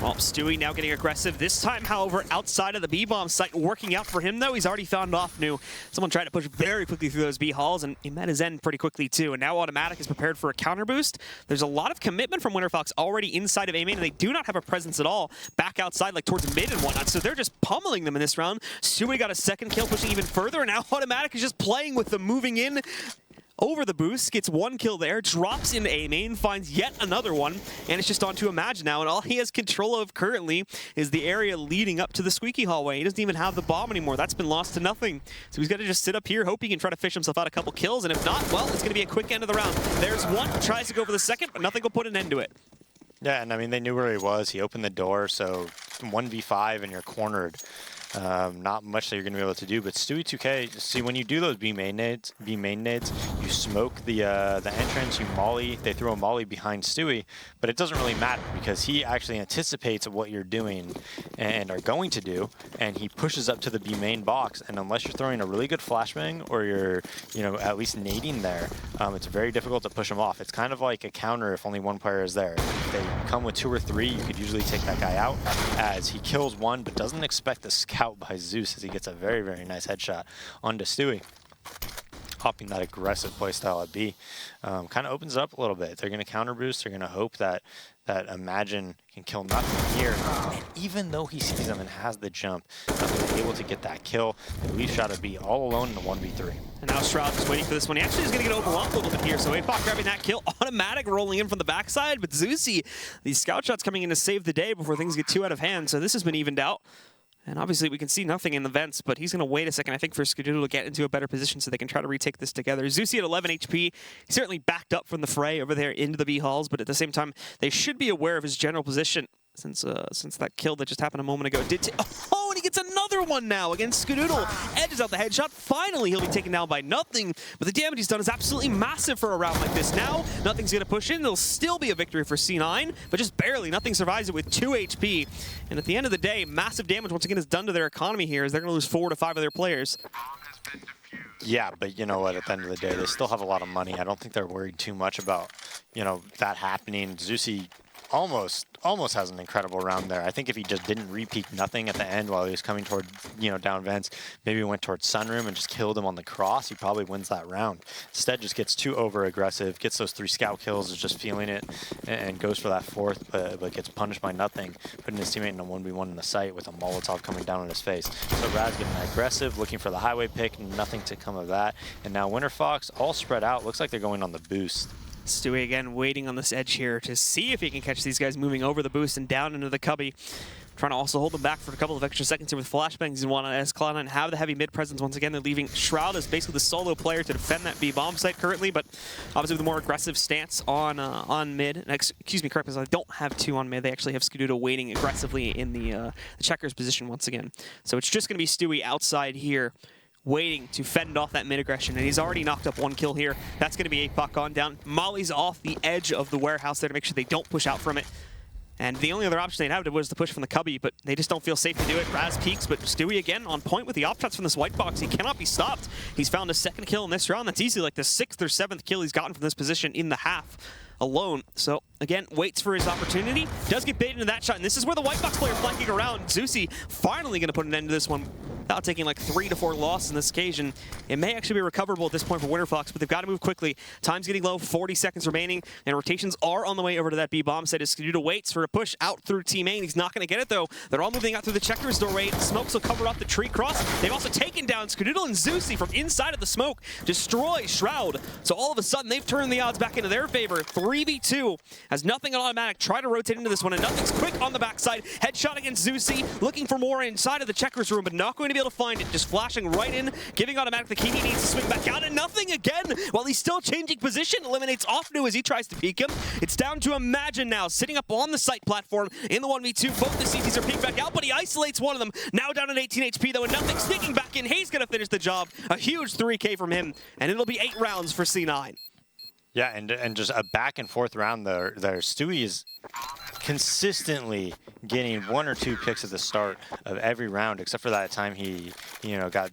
Well, Stewie now getting aggressive. This time, however, outside of the B-bomb site, working out for him, though. He's already found Offnu. Someone tried to push very quickly through those B-halls, and he met his end pretty quickly, too. And now Automatic is prepared for a counter boost. There's a lot of commitment from Winterfox already inside of A-main, and they do not have a presence at all back outside, like towards mid and whatnot. So they're just pummeling them in this round. Stewie got a second kill, pushing even further, and now Automatic is just playing with them, moving in over the boost, gets 1 kill there, drops into A-main, finds yet another one, and it's just on to Imagine now, and all he has control of currently is the area leading up to the squeaky hallway. He doesn't even have the bomb anymore. That's been lost to nothing. So he's got to just sit up here, hope he can try to fish himself out a couple kills, and if not, well, it's going to be a quick end of the round. There's one, tries to go for the second, but Nothing will put an end to it. Yeah, and I mean, they knew where he was. He opened the door, so 1v5 and you're cornered. Not much that you're going to be able to do, but Stewie 2K, see, when you do those B main nades, you smoke the entrance, you molly, they throw a molly behind Stewie, but it doesn't really matter because he actually anticipates what you're doing and are going to do, and he pushes up to the B main box, and unless you're throwing a really good flashbang or you're, you know, at least nading there, it's very difficult to push him off. It's kind of like a counter if only 1 player is there. If they come with 2 or 3, you could usually take that guy out, as he kills 1 but doesn't expect the scout by Zeus as he gets a very, very nice headshot onto Stewie. Hopping that aggressive playstyle at B kind of opens it up a little bit. They're going to counter boost. They're going to hope that Imagine can kill Nothing here. And even though he sees him and has the jump, Nothing is able to get that kill. The lead shot of B all alone in the 1v3. And now Shroud is waiting for this one. He actually is going to get overwhelmed a little bit here. So APOC grabbing that kill. Automatic rolling in from the backside. But Zeusy, these scout shots coming in to save the day before things get too out of hand. So this has been evened out. And obviously we can see Nothing in the vents, but he's going to wait a second, I think, for Skadoodle to get into a better position so they can try to retake this together. Zeusy at 11 HP. He certainly backed up from the fray over there into the B halls, but at the same time, they should be aware of his general position. since that kill that just happened a moment ago. Oh, and he gets another one now against Skadoodle. Edges out the headshot. Finally, he'll be taken down by Nothing, but the damage he's done is absolutely massive for a round like this. Now, Nothing's going to push in. There'll still be a victory for C9, but just barely. Nothing survives it with 2 HP, and at the end of the day, massive damage once again is done to their economy here as they're going to lose 4 to 5 of their players. Yeah, but you know what? At the end of the day, they still have a lot of money. I don't think they're worried too much about, you know, that happening. Zusi almost has an incredible round there. I think if he just didn't re-peek Nothing at the end while he was coming toward, you know, down vents, maybe he went towards Sunroom and just killed him on the cross, he probably wins that round. Instead, just gets too over-aggressive, gets those 3 scout kills, is just feeling it, and goes for that 4th, but gets punished by Nothing, putting his teammate in a 1v1 in the site with a Molotov coming down on his face. So Raz getting aggressive, looking for the highway pick, nothing to come of that. And now Winterfox, all spread out, looks like they're going on the boost. Stewie again waiting on this edge here to see if he can catch these guys moving over the boost and down into the cubby. Trying to also hold them back for a couple of extra seconds here with flashbangs. You want to, as Cloud9 have the heavy mid presence once again. They're leaving Shroud as basically the solo player to defend that B bomb site currently, but obviously with a more aggressive stance on mid. Excuse me, correct, because I don't have 2 on mid. They actually have Skadoodle waiting aggressively in the checkers position once again. So it's just going to be Stewie outside here, waiting to fend off that mid-aggression, and he's already knocked up 1 kill here. That's going to be APOC gone down. Molly's off the edge of the warehouse there to make sure they don't push out from it. And the only other option they had was to push from the cubby, but they just don't feel safe to do it. Raz peeks, but Stewie again on point with the op shots from this white box. He cannot be stopped. He's found a 2nd kill in this round. That's easily like the 6th or 7th kill he's gotten from this position in the half alone. So again, waits for his opportunity, does get baited into that shot, and this is where the white box player flanking around. Zusi finally going to put an end to this one without taking like 3 to 4 losses in this occasion. It may actually be recoverable at this point for Winterfox, but they've got to move quickly. Time's getting low, 40 seconds remaining, and rotations are on the way over to that B bomb site as Skadoodle waits for a push out through Team A, and he's not going to get it though. They're all moving out through the checkers doorway. Smokes will cover up the tree cross. They've also taken down Skadoodle and Zusi from inside of the smoke, destroy Shroud. So all of a sudden, they've turned the odds back into their favor. 3v2 has Nothing on automatic. Try to rotate into this one, and Nothing's quick on the backside. Headshot against Zusi, looking for more inside of the checkers room, but not going to be able to find it. Just flashing right in, giving automatic the key. He needs to swing back out, and Nothing again, while he's still changing position, eliminates Offnu as he tries to peek him. It's down to Imagine now, sitting up on the site platform in the 1v2. Both the CTs are peeked back out, but he isolates one of them. Now down at 18 HP though, and Nothing sneaking back in. He's going to finish the job. A huge 3K from him, and it'll be 8 rounds for C9. Yeah, and just a back and forth round there. Stewie is consistently getting 1 or 2 picks at the start of every round, except for that time he, you know, got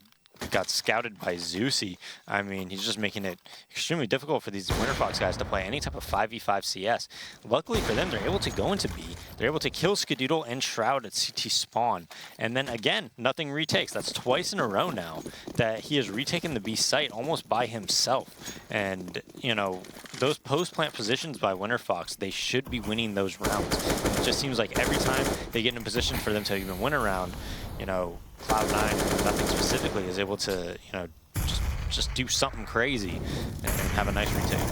scouted by Zusi. I mean, he's just making it extremely difficult for these Winterfox guys to play any type of 5v5 CS. Luckily for them, they're able to go into B. They're able to kill Skadoodle and Shroud at CT spawn. And then again, Nothing retakes. That's twice in a row now that he has retaken the B site almost by himself. And, you know, those post-plant positions by Winterfox, they should be winning those rounds. It just seems like every time they get in a position for them to even win a round, you know, Cloud9, Nothing specifically, is able to, you know, just do something crazy and have a nice retake.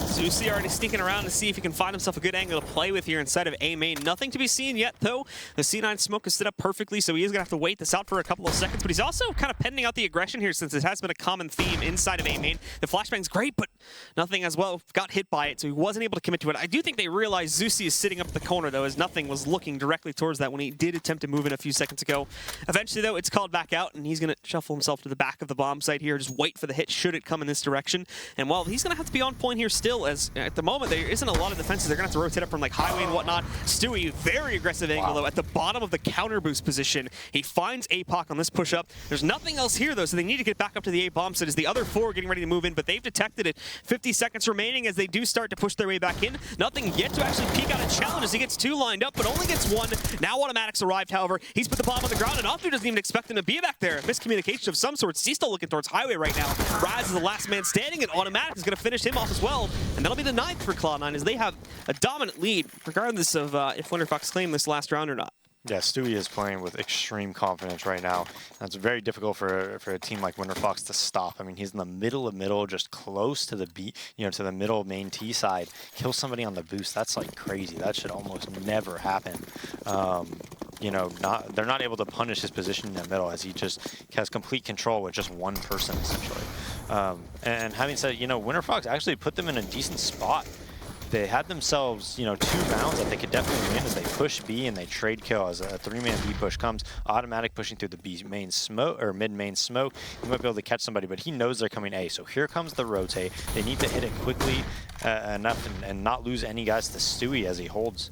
Zusi already sneaking around to see if he can find himself a good angle to play with here inside of A main. Nothing to be seen yet, though. The C9 smoke is set up perfectly, so he is going to have to wait this out for a couple of seconds, but he's also kind of pending out the aggression here since it has been a common theme inside of A main. The flashbang's great, but Nothing as well got hit by it, so he wasn't able to commit to it. I do think they realized Zusi is sitting up the corner, though, as Nothing was looking directly towards that when he did attempt to move in a few seconds ago. Eventually, though, it's called back out, and he's going to shuffle himself to the back of the bomb site here, just wait for the hit should it come in this direction. And while he's going to have to be on point here still, as at the moment, there isn't a lot of defenses. They're going to have to rotate up from like highway and whatnot. Stewie, very aggressive angle though at the bottom of the counter boost position. He finds APOC on this push up. There's nothing else here though, so they need to get back up to the A bomb site as the other 4 are getting ready to move in, but they've detected it. 50 seconds remaining as they do start to push their way back in. Nothing yet to actually peek out a challenge as he gets 2 lined up, but only gets 1. Now automatics arrived, however. He's put the bomb on the ground, and Offnu doesn't even expect him to be back there. Miscommunication of some sorts. He's still looking towards highway right now. Raz is the last man standing, and automatic is going to finish him off as well. And that'll be the 9th for Cloud9 as they have a dominant lead, regardless of if Winterfox claim this last round or not. Yeah, Stewie is playing with extreme confidence right now. And it's very difficult for a team like Winterfox to stop. I mean, he's in the middle, just close to the B, you know, to the middle main T side. Kill somebody on the boost. That's like crazy. That should almost never happen. You know, they're not able to punish his position in the middle as he just has complete control with just 1 person essentially. And having said, you know, Winterfox actually put them in a decent spot. they had themselves, 2 rounds that they could definitely win as they push B and they trade kill as a 3-man B push comes. Automatic pushing through the B main smoke or mid main smoke. He might be able to catch somebody, but he knows they're coming A. So here comes the rotate. They need to hit it quickly enough and not lose any guys to Stewie as he holds,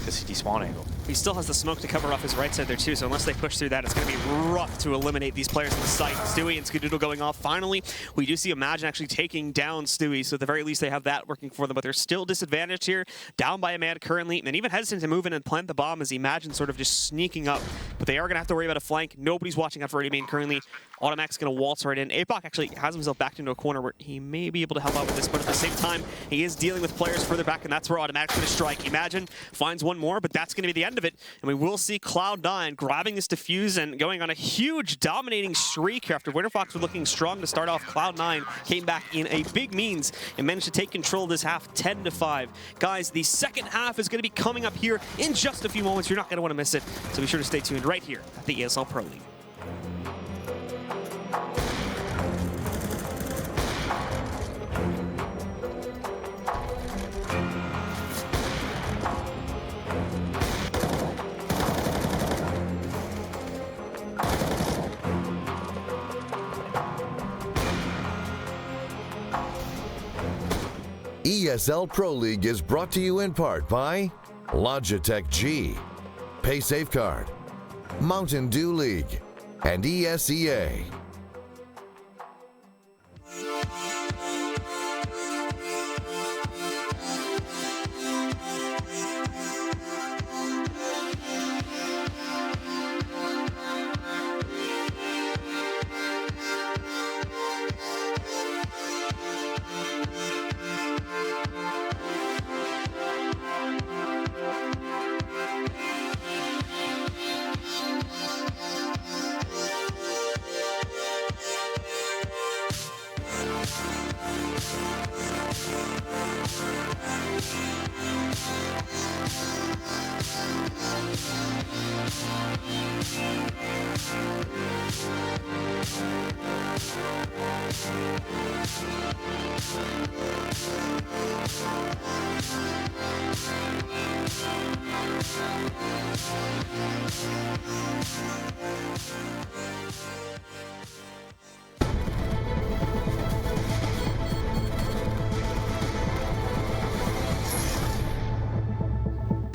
the CT spawn angle. He still has the smoke to cover off his right side there too, so unless they push through that, it's going to be rough to eliminate these players in the site. Stewie and Skadoodle going off. Finally, we do see Imagine actually taking down Stewie, so at the very least they have that working for them, but they're still disadvantaged here, down by a man currently, and even hesitant to move in and plant the bomb as Imagine sort of just sneaking up. But they are going to have to worry about a flank. Nobody's watching out for any main currently. Automac's going to waltz right in. Apok actually has himself backed into a corner where he may be able to help out with this, but at the same time, he is dealing with players further back, and that's where Automatic's going to strike. Imagine finds one more, but that's going to be the end of it. And we will see Cloud9 grabbing this defuse and going on a huge dominating streak after Winterfox was looking strong to start off. Cloud9 came back in a big means and managed to take control of this half 10-5. Guys, the second half is going to be coming up here in just a few moments. You're not going to want to miss it, so be sure to stay tuned right here at the ESL Pro League. ESL Pro League is brought to you in part by Logitech G, Pay Safeguard, Mountain Dew League, and ESEA.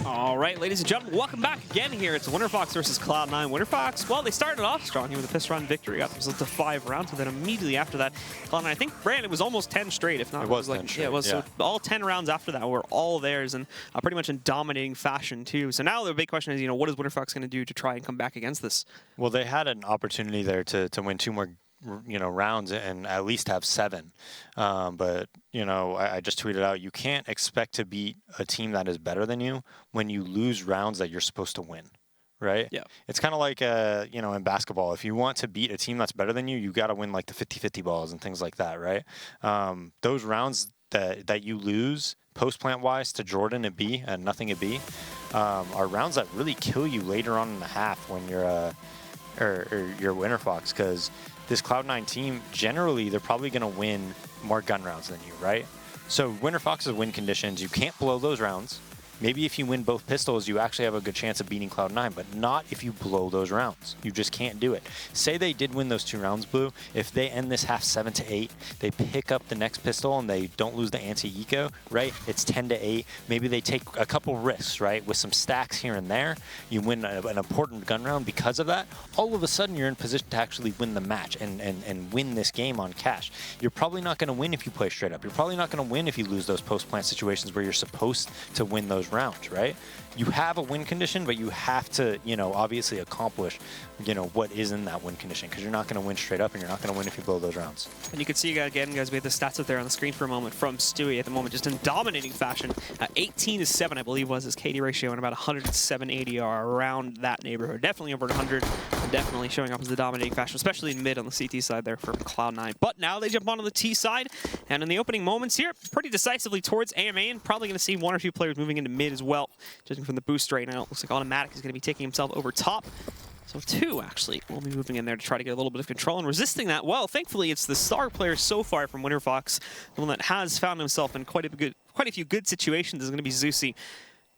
All right, ladies and gentlemen, welcome back again here. It's Winterfox versus Cloud9. Winterfox, well, they started off strong here with a piss run victory, got themselves to 5 rounds, but then immediately after that, Cloud9, I think, Brandon, it was almost 10 straight, if not. It was 10 straight, yeah, it was. yeah. So all 10 rounds after that were all theirs, and pretty much in dominating fashion, too. So now the big question is, what is Winterfox going to do to try and come back against this? Well, they had an opportunity there to win 2 more rounds and at least have 7. But, I just tweeted out, you can't expect to beat a team that is better than you when you lose rounds that you're supposed to win, right? Yeah. It's kind of like, in basketball. If you want to beat a team that's better than you, you got to win like the 50-50 balls and things like that, right? Those rounds that you lose post-plant-wise to Jordan at B and nothing at B are rounds that really kill you later on in the half when you're your Winterfox, because this Cloud9 team, generally, they're probably going to win more gun rounds than you, right? So Winterfox's win conditions, you can't blow those rounds. Maybe if you win both pistols, you actually have a good chance of beating Cloud9, but not if you blow those rounds. You just can't do it. Say they did win those 2 rounds, Blue. If they end this half 7-8, they pick up the next pistol and they don't lose the anti-eco, right? It's 10-8. Maybe they take a couple risks, right? With some stacks here and there. You win an important gun round because of that. All of a sudden, you're in position to actually win the match and win this game on cash. You're probably not going to win if you play straight up. You're probably not going to win if you lose those post-plant situations where you're supposed to win those rounds, right? You have a win condition, but you have to, obviously accomplish, what is in that win condition, because you're not going to win straight up and you're not going to win if you blow those rounds. And you can see again, guys, we have the stats up there on the screen for a moment from Stewie at the moment, just in dominating fashion. 18-7, I believe, was his KD ratio, and about 107 ADR around that neighborhood. Definitely over 100, definitely showing up as the dominating fashion, especially in mid on the CT side there for Cloud9. But now they jump onto the T side, and in the opening moments here, pretty decisively towards AMA, and probably going to see 1 or 2 players moving into mid as well, judging from the boost right now. It looks like Automatic is going to be taking himself over top. So 2, actually, will be moving in there to try to get a little bit of control and resisting that. Well, thankfully, it's the star player so far from Winterfox, the one that has found himself in quite a quite a few good situations is going to be Zusi.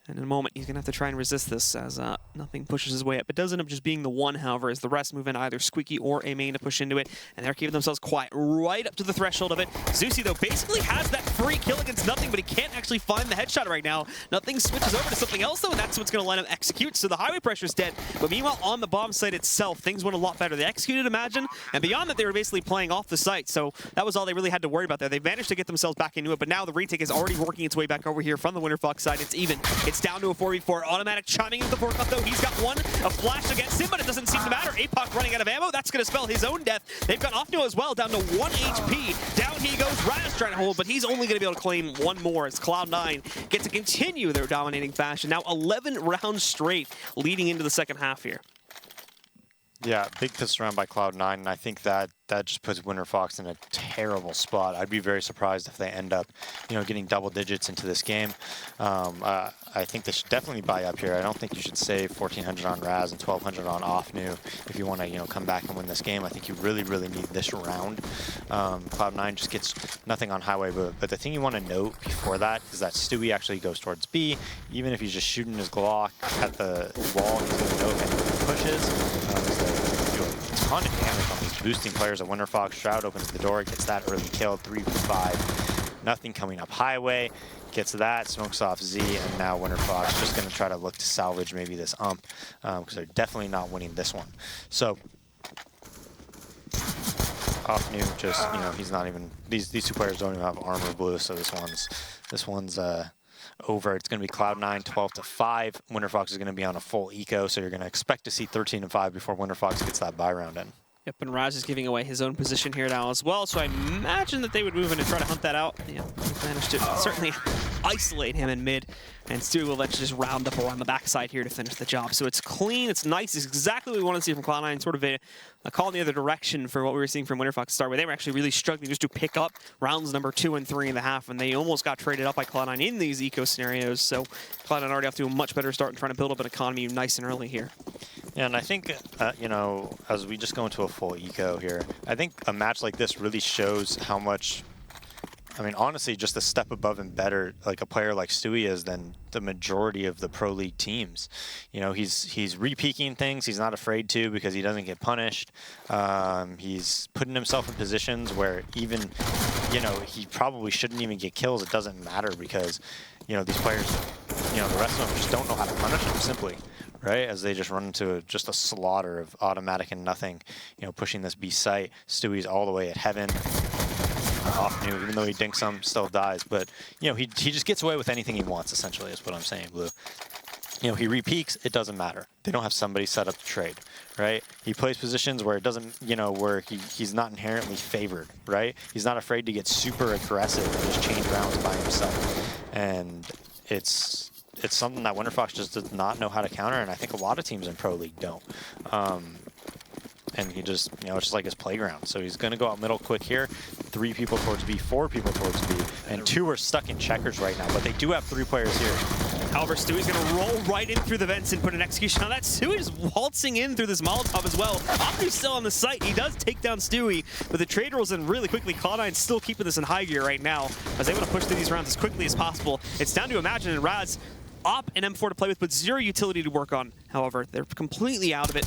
And in a moment, he's going to have to try and resist this as nothing pushes his way up. It does end up just being the one, however, as the rest move in either Squeaky or a main to push into it. And they're keeping themselves quiet right up to the threshold of it. Zusi, though, basically has that free kill against Nothing, but he can't actually find the headshot right now. Nothing switches over to something else, though, and that's what's going to let him execute. So the highway pressure's dead. But meanwhile, on the bomb site itself, things went a lot better. They executed Imagine, and beyond that, they were basically playing off the site. So that was all they really had to worry about there. They managed to get themselves back into it, but now the retake is already working its way back over here from the Winterfox side. It's even. It's down to a 4v4. Automatic chiming in with the forecut, though. He's got one. A flash against him, but it doesn't seem to matter. APOC running out of ammo. That's going to spell his own death. They've got Offno as well, down to 1 HP. Down he goes. Raz trying to hold, but he's only going to be able to claim one more as Cloud9 get to continue their dominating fashion. Now 11 rounds straight leading into the second half here. Yeah, big pistol round by Cloud9, and I think that just puts Winterfox in a terrible spot. I'd be very surprised if they end up, getting double digits into this game. I think they should definitely buy up here. I don't think you should save 1,400 on Raz and 1,200 on Offnu if you want to, come back and win this game. I think you really, really need this round. Cloud9 just gets nothing on Highway, but the thing you want to note before that is that Stewie actually goes towards B. Even if he's just shooting his Glock at the wall, he's going to know if anyone pushes. Ton of damage on these boosting players at Winterfox. Shroud opens the door, gets that early kill, 3v5. Nothing coming up Highway, gets that, smokes off Z, and now Winterfox just going to try to look to salvage maybe this ump, because they're definitely not winning this one. So, Offnu just, he's not even, these two players don't even have armor blue, so this one's over. It's going to be Cloud9 12-5. Winterfox is going to be on a full eco, so you're going to expect to see 13-5 before Winterfox gets that buy round in. Yep, and Raz is giving away his own position here now as well, so I imagine that they would move in and try to hunt that out. Yeah, they managed to certainly isolate him in mid, and Stewie will eventually just round up around the backside here to finish the job. So it's clean, it's nice, it's exactly what we want to see from Cloud9, sort of a call in the other direction for what we were seeing from Winterfox to start with. They were actually really struggling just to pick up rounds number 2 and 3 in the half, and they almost got traded up by Cloud9 in these eco scenarios, so Cloud9 already off to a much better start and trying to build up an economy nice and early here. Yeah, and I think, as we just go into a full eco here, I think a match like this really shows how much, honestly, just a step above and better, like a player like Stewie is than the majority of the Pro League teams. He's re-peaking things. He's not afraid to because he doesn't get punished. He's putting himself in positions where even, he probably shouldn't even get kills. It doesn't matter because, these players, the rest of them just don't know how to punish him simply. Right, as they just run into just a slaughter of automatic and nothing, pushing this B site. Stewie's all the way at heaven. Offnu, even though he dinks him, still dies. But, he just gets away with anything he wants, essentially, is what I'm saying, Blue. He re-peaks, it doesn't matter. They don't have somebody set up to trade, right? He plays positions where it doesn't, where he's not inherently favored, right? He's not afraid to get super aggressive and just change rounds by himself. And it's something that Winterfox just does not know how to counter, and I think a lot of teams in Pro League don't. And he just, it's just like his playground. So he's going to go out middle quick here. 3 people towards B, 4 people towards B, and 2 are stuck in checkers right now, but they do have 3 players here. However, Stewie's going to roll right in through the vents and put an execution on that. Stewie just waltzing in through this Molotov as well. Offnu's still on the site. He does take down Stewie, but the trade rolls in really quickly. Cloud9's still keeping this in high gear right now, as they want to push through these rounds as quickly as possible. It's down to Imagine and Raz. Op and M4 to play with, but 0 utility to work on. However, they're completely out of it.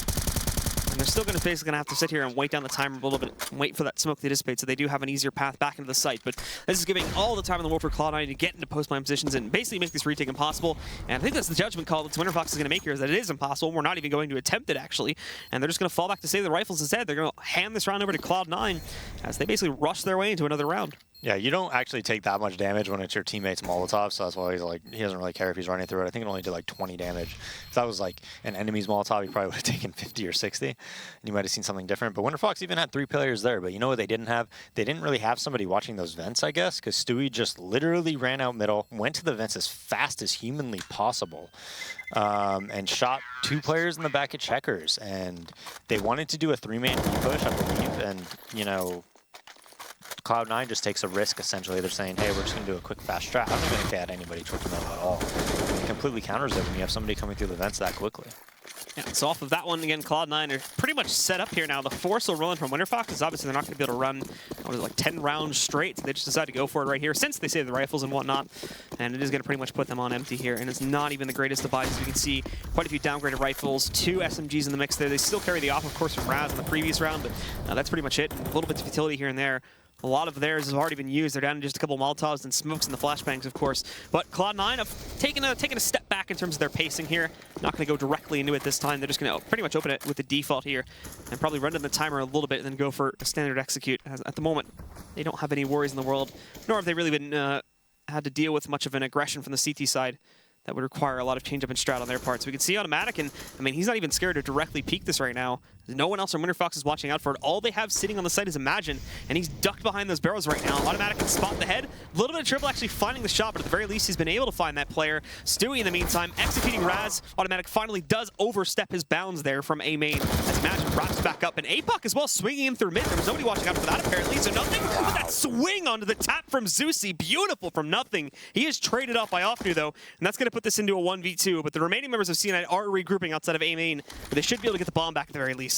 And they're still basically going to have to sit here and wait down the timer a little bit and wait for that smoke to dissipate, so they do have an easier path back into the site. But this is giving all the time in the world for Cloud9 to get into post-plan positions and basically make this retake impossible. And I think that's the judgment call that Winterfox is going to make here, is that it is impossible. We're not even going to attempt it, actually. And they're just going to fall back to save the rifles instead. They're going to hand this round over to Cloud9 as they basically rush their way into another round. Yeah, you don't actually take that much damage when it's your teammate's Molotov, so that's why he's like, he doesn't really care if he's running through it. I think it only did like 20 damage. If that was like an enemy's Molotov, he probably would have taken 50 or 60, and you might have seen something different. But Winterfox even had 3 players there, but you know what they didn't have? They didn't really have somebody watching those vents, I guess, because Stewie just literally ran out middle, went to the vents as fast as humanly possible, and shot 2 players in the back of checkers. And they wanted to do a 3-man push, I believe, and, Cloud9 just takes a risk, essentially. They're saying, hey, we're just going to do a quick fast strat. I don't even think they had anybody towards the middle at all. It completely counters it when you have somebody coming through the vents that quickly. Yeah, so off of that one, again, Cloud9 are pretty much set up here now. The force will run from Winterfox, because obviously they're not going to be able to run, what is it, like 10 rounds straight. So they just decide to go for it right here, since they save the rifles and whatnot. And it is going to pretty much put them on empty here. And it's not even the greatest of buys. As you can see, quite a few downgraded rifles, 2 SMGs in the mix there. They still carry the off, of course, from Raz in the previous round, but that's pretty much it. A little bit of utility here and there. A lot of theirs have already been used. They're down to just a couple Molotovs and smokes and the flashbangs, of course. But Cloud9 have taken a step back in terms of their pacing here. Not going to go directly into it this time. They're just going to pretty much open it with the default here and probably run down the timer a little bit and then go for a standard execute. As at the moment, they don't have any worries in the world, nor have they really been had to deal with much of an aggression from the CT side that would require a lot of change-up and strat on their part. So we can see Automatic, and I mean, he's not even scared to directly peek this right now. No one else from Winterfox is watching out for it. All they have sitting on the site is Imagine, and he's ducked behind those barrels right now. Automatic can spot the head. A little bit of trouble actually finding the shot, but at the very least, he's been able to find that player. Stewie, in the meantime, executing Raz. Automatic finally does overstep his bounds there from A main, as Imagine wraps back up, and APOC as well, swinging him through mid. There was nobody watching out for that, apparently, so nothing. But that swing onto the tap from Zeusy, beautiful from nothing. He is traded off by Offnu, though, and that's going to put this into a 1v2, but the remaining members of C9 are regrouping outside of A main, but they should be able to get the bomb back at the very least.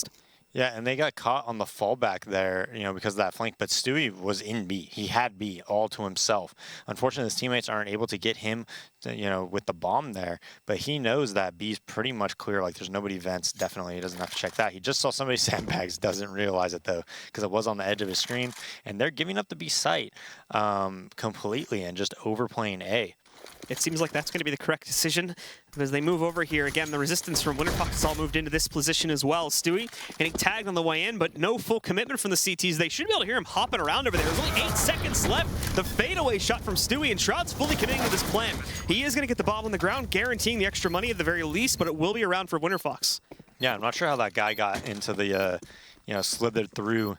Yeah, and they got caught on the fallback there, you know, because of that flank. But Stewie was in B. He had B all to himself. Unfortunately, his teammates aren't able to get him, to, you know, with the bomb there. But he knows that B's pretty much clear. Like, there's nobody vents. Definitely, he doesn't have to check that. He just saw somebody sandbags. Doesn't realize it, though, because it was on the edge of his screen. And they're giving up the B site completely and just overplaying A. It seems like that's going to be the correct decision as they move over here. Again, the resistance from Winterfox has all moved into this position as well. Stewie getting tagged on the way in, but no full commitment from the CTs. They should be able to hear him hopping around over there. There's only 8 seconds left. The fadeaway shot from Stewie, and Shroud's fully committing to this plan. He is going to get the bomb on the ground, guaranteeing the extra money at the very least, but it will be around for Winterfox. Yeah, I'm not sure how that guy got into the, you know, slithered through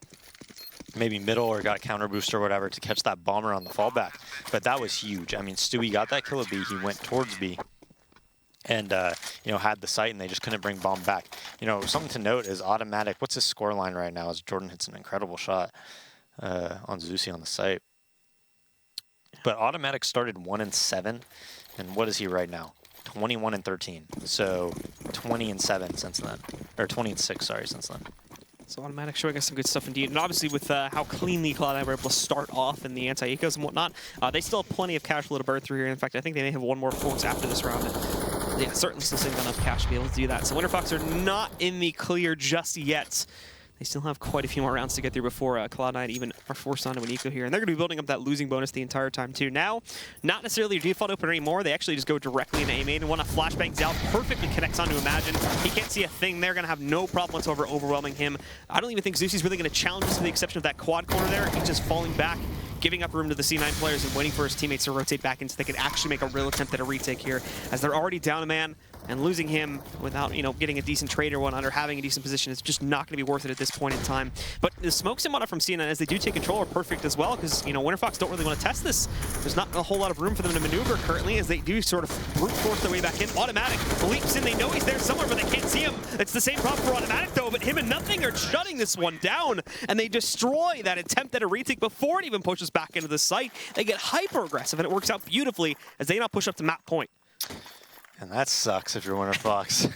maybe middle or got a counter boost or whatever to catch that bomber on the fallback. But that was huge. I mean, Stewie got that kill at B. He went towards B and, you know, had the sight, and they just couldn't bring bomb back. You know, something to note is Automatic. What's his score line right now as Jordan hits an incredible shot on Zeusy on the site. But Automatic started 1-7, and what is he right now? 21-13. So 20-7 since then, or 20-6, sorry, since then. So Automatic showing us some good stuff indeed. And obviously with how cleanly Cloud9 were able to start off in the anti-ecos and whatnot, they still have plenty of cash flow to burn through here. In fact, I think they may have one more force after this round. And yeah, certainly still saving enough cash to be able to do that. So Winterfox are not in the clear just yet. They still have quite a few more rounds to get through before Cloud9 even are forced onto an eco here. And they're going to be building up that losing bonus the entire time, too. Now, not necessarily your default opener anymore. They actually just go directly into A-main, and one of flashbangs out perfectly connects onto Imagine. He can't see a thing. They're going to have no problem whatsoever overwhelming him. I don't even think Zeusy's really going to challenge us, with the exception of that quad corner there. He's just falling back, giving up room to the C9 players and waiting for his teammates to rotate back in so they can actually make a real attempt at a retake here, as they're already down a man. And losing him without, you know, getting a decent trade or whatnot, or having a decent position is just not going to be worth it at this point in time. But the smokes and whatnot from C9 as they do take control are perfect as well, because, you know, Winterfox don't really want to test this. There's not a whole lot of room for them to maneuver currently, as they do sort of brute force their way back in. Automatic leaps in. They know he's there somewhere, but they can't see him. It's the same problem for Automatic, though, but him and nothing are shutting this one down, and they destroy that attempt at a retake before it even pushes back into the site. They get hyper aggressive, and it works out beautifully as they not push up to map point. And that sucks if you're Winterfox.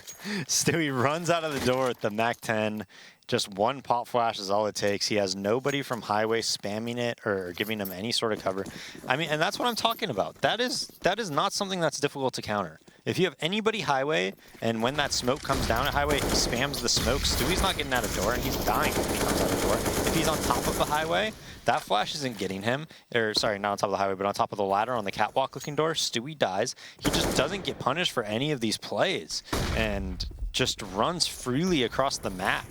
Stewie runs out of the door with the MAC-10. Just one pop flash is all it takes. He has nobody from Highway spamming it or giving him any sort of cover. I mean, and that's what I'm talking about. That is not something that's difficult to counter. If you have anybody Highway, and when that smoke comes down at Highway, he spams the smoke, Stewie's not getting out of door, and he's dying when he comes out of door. If he's on top of the Highway, that flash isn't getting him. Or, sorry, not on top of the Highway, but on top of the ladder on the catwalk looking door, Stewie dies. He just doesn't get punished for any of these plays, and just runs freely across the map.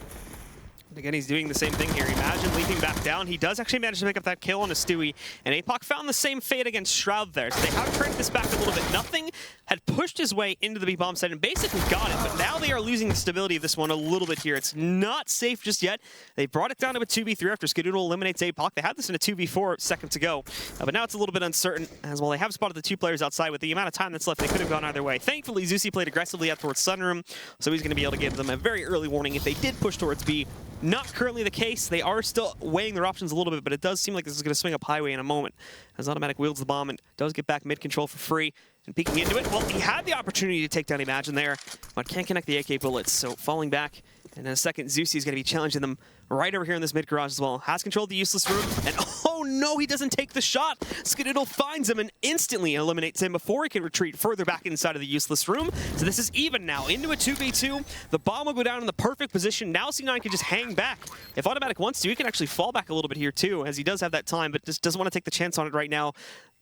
Again, he's doing the same thing here. Imagine leaping back down. He does actually manage to make up that kill on a Stewie, and APOC found the same fate against Shroud there. So they have traded this back a little bit. Nothing had pushed his way into the B-bomb site and basically got it, but now they are losing the stability of this one a little bit here. It's not safe just yet. They brought it down to a 2v3 after Skadoodle eliminates APOC. They had this in a 2v4 seconds ago, but now it's a little bit uncertain, as well they have spotted the 2 players outside. With the amount of time that's left, they could have gone either way. Thankfully, Zeusy played aggressively out towards Sunroom, so he's going to be able to give them a very early warning if they did push towards B. not currently the case. They are still weighing their options a little bit, but it does seem like this is going to swing up highway in a moment as Automatic wields the bomb and does get back mid-control for free. And peeking into it, well, he had the opportunity to take down Imagine there, but can't connect the AK bullets, so falling back. And in a second, Zeusy is going to be challenging them right over here in this mid-garage as well. Has controlled the useless room, and oh no, he doesn't take the shot! Skididdle finds him and instantly eliminates him before he can retreat further back inside of the useless room. So this is even now, into a 2v2. The bomb will go down in the perfect position. Now C9 can just hang back. If Automatic wants to, he can actually fall back a little bit here too, as he does have that time, but just doesn't want to take the chance on it right now.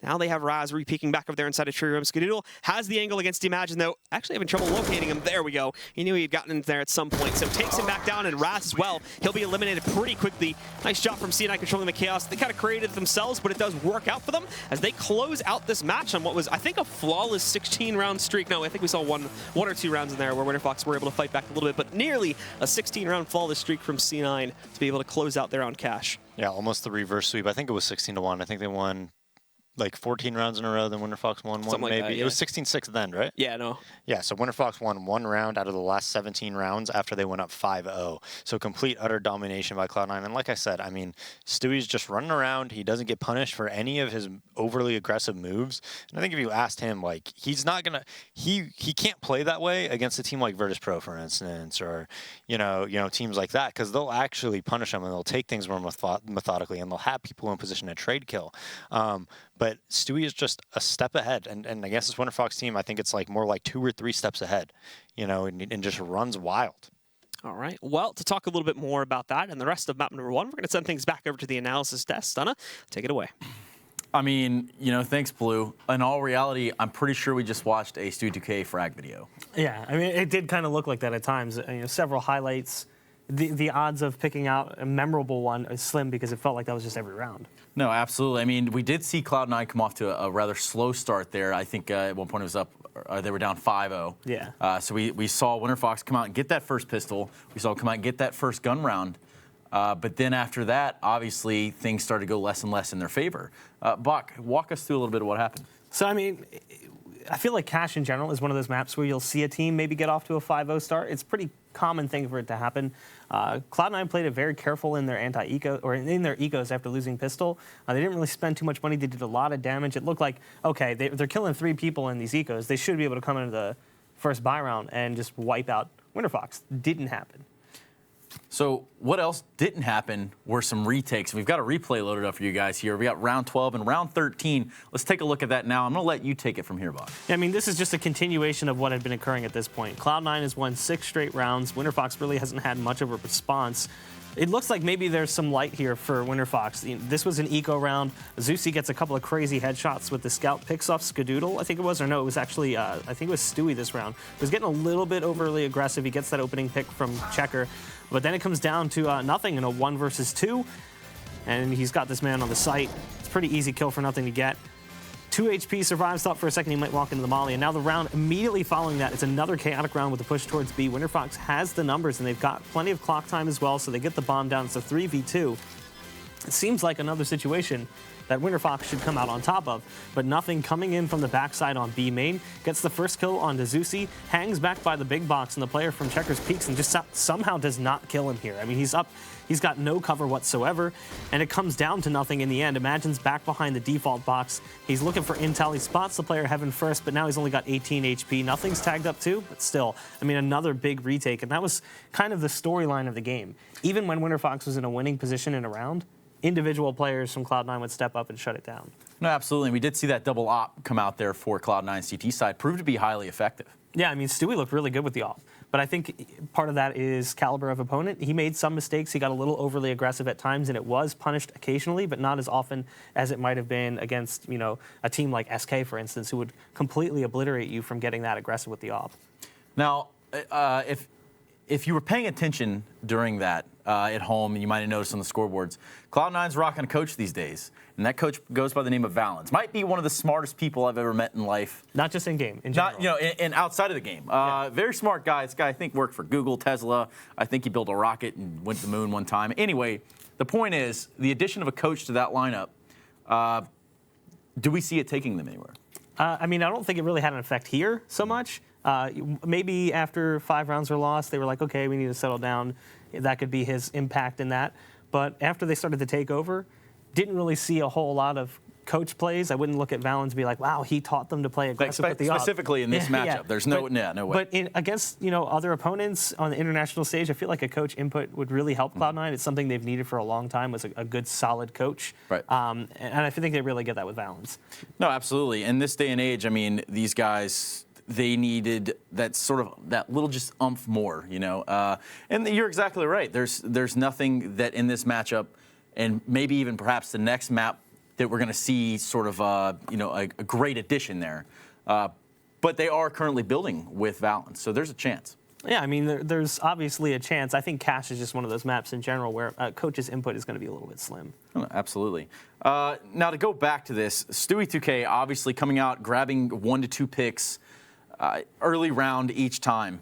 Now they have Raz re-peeking back up there inside of Tree Room. Skidoodle has the angle against Imagine, though. Actually having trouble locating him. There we go. He knew he had gotten in there at some point, so takes him back down, and Raz as well. He'll be eliminated pretty quickly. Nice job from C9 controlling the chaos. They kind of created it themselves, but it does work out for them as they close out this match on what was, I think, a flawless 16-round streak. No, I think we saw one or two rounds in there where Winterfox were able to fight back a little bit, but nearly a 16-round flawless streak from C9 to be able to close out there on cash. Yeah, almost the reverse sweep. I think it was 16-1. I think they won like 14 rounds in a row, then Winterfox won one, Something like maybe. that, yeah. It was 16-6 then, right? Yeah, no. Yeah, so Winterfox won one round out of the last 17 rounds after they went up 5-0. So complete, utter domination by Cloud9. And like I said, I mean, Stewie's just running around. He doesn't get punished for any of his overly aggressive moves. And I think if you asked him, like, he's not going to, he can't play that way against a team like Virtus Pro, for instance, or, you know, teams like that, because they'll actually punish him and they'll take things more methodically and they'll have people in position to trade kill. But Stewie is just a step ahead, and I guess this Winterfox team, I think it's like more like 2 or 3 steps ahead, you know, and just runs wild. All right. Well, to talk a little bit more about that and the rest of map number 1, we're going to send things back over to the analysis desk. Stunna, take it away. I mean, you know, thanks, Blue. In all reality, I'm pretty sure we just watched a Stewie 2K frag video. Yeah, I mean, it did kind of look like that at times. You know, several highlights. The odds of picking out a memorable one is slim because it felt like that was just every round. No, absolutely. I mean, we did see Cloud9 come off to a rather slow start there. I think at one point it was up, they were down 5-0. Yeah. So we saw Winterfox come out and get that first pistol. We saw him come out and get that first gun round. But then after that, obviously, things started to go less and less in their favor. Bach, walk us through a little bit of what happened. So, I mean, I feel like Cash in general is one of those maps where you'll see a team maybe get off to a 5-0 start. It's a pretty common thing for it to happen. Cloud9 played it very careful in their anti-eco, or in their ecos after losing pistol. They didn't really spend too much money. They did a lot of damage. It looked like, okay, they're killing 3 people in these ecos. They should be able to come into the first buy round and just wipe out Winterfox. Didn't happen. So what else didn't happen were some retakes. We've got a replay loaded up for you guys here. We got round 12 and round 13. Let's take a look at that now. I'm going to let you take it from here, Bob. I mean, this is just a continuation of what had been occurring at this point. Cloud9 has won 6 straight rounds. Winterfox really hasn't had much of a response. It looks like maybe there's some light here for Winterfox. This was an eco round. Zeusy gets a couple of crazy headshots with the scout, picks off Skadoodle, I think it was, or no, it was actually, I think it was Stewie this round. He was getting a little bit overly aggressive. He gets that opening pick from Checker, but then it comes down to nothing in a 1 versus 2, and he's got this man on the site. It's a pretty easy kill for nothing to get. 2 HP, survives, thought for a second he might walk into the molly, and now the round immediately following that, it's another chaotic round with a push towards B. Winterfox has the numbers, and they've got plenty of clock time as well, so they get the bomb down. It's a 3v2. It seems like another situation that Winterfox should come out on top of, but nothing coming in from the backside on B main. Gets the first kill on Zeusy, hangs back by the big box, and the player from Checkers peeks and just somehow does not kill him here. I mean, he's up, he's got no cover whatsoever, and it comes down to nothing in the end. Imagine's back behind the default box. He's looking for intel. He spots the player heaven first, but now he's only got 18 HP. Nothing's tagged up too, but still, I mean, another big retake, and that was kind of the storyline of the game. Even when Winterfox was in a winning position in a round, individual players from Cloud9 would step up and shut it down. No, absolutely. We did see that double op come out there for Cloud9's CT side. Proved to be highly effective. Yeah, I mean, Stewie looked really good with the op. But I think part of that is caliber of opponent. He made some mistakes. He got a little overly aggressive at times, and it was punished occasionally, but not as often as it might have been against, you know, a team like SK, for instance, who would completely obliterate you from getting that aggressive with the op. Now, if you were paying attention during that at home, you might have noticed on the scoreboards, Cloud9's rocking a coach these days, and that coach goes by the name of Valens. Might be one of the smartest people I've ever met in life. Not just in game, in general. Not, you know, and outside of the game. Yeah. Very smart guy. This guy, I think, worked for Google, Tesla. I think he built a rocket and went to the moon one time. Anyway, the point is, the addition of a coach to that lineup, do we see it taking them anywhere? I mean, I don't think it really had an effect here so much. Maybe after 5 rounds were lost, they were like, okay, we need to settle down. That could be his impact in that. But after they started to take over, didn't really see a whole lot of coach plays. I wouldn't look at Valens and be like, wow, he taught them to play aggressive with the specifically in this matchup. There's no way. But against other opponents on the international stage, I feel like a coach input would really help Cloud9. It's something they've needed for a long time, was a good, solid coach. Right. And I think they really get that with Valens. No, absolutely. In this day and age, I mean, these guys, they needed that little just oomph more, and you're exactly right. There's nothing that in this matchup, and maybe even perhaps the next map, that we're going to see sort of a great addition there. But they are currently building with Valens, so there's a chance. Yeah, I mean, there's obviously a chance. I think Cash is just one of those maps in general where coach's input is going to be a little bit slim. Oh, absolutely. Now, to go back to this, Stewie 2K obviously coming out, grabbing 1 to 2 picks early round each time.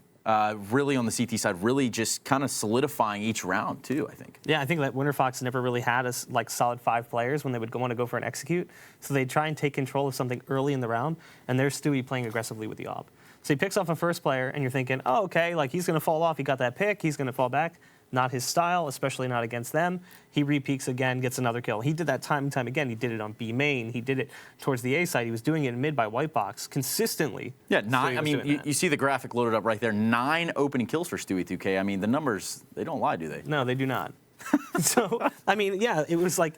Really on the CT side, really just kind of solidifying each round too, I think. Yeah, I think that Winterfox never really had solid 5 players when they would want to go for an execute. So they'd try and take control of something early in the round, and there's Stewie playing aggressively with the AWP. So he picks off a first player, and you're thinking, oh, okay, he's going to fall off. He got that pick. He's going to fall back. Not his style, especially not against them. He repeaks again, gets another kill. He did that time and time again. He did it on B main. He did it towards the A side. He was doing it in mid by white box consistently. Yeah, 9. I mean, you see the graphic loaded up right there. 9 opening kills for Stewie 2K. I mean, the numbers, they don't lie, do they? No, they do not. So, I mean, yeah, it was like,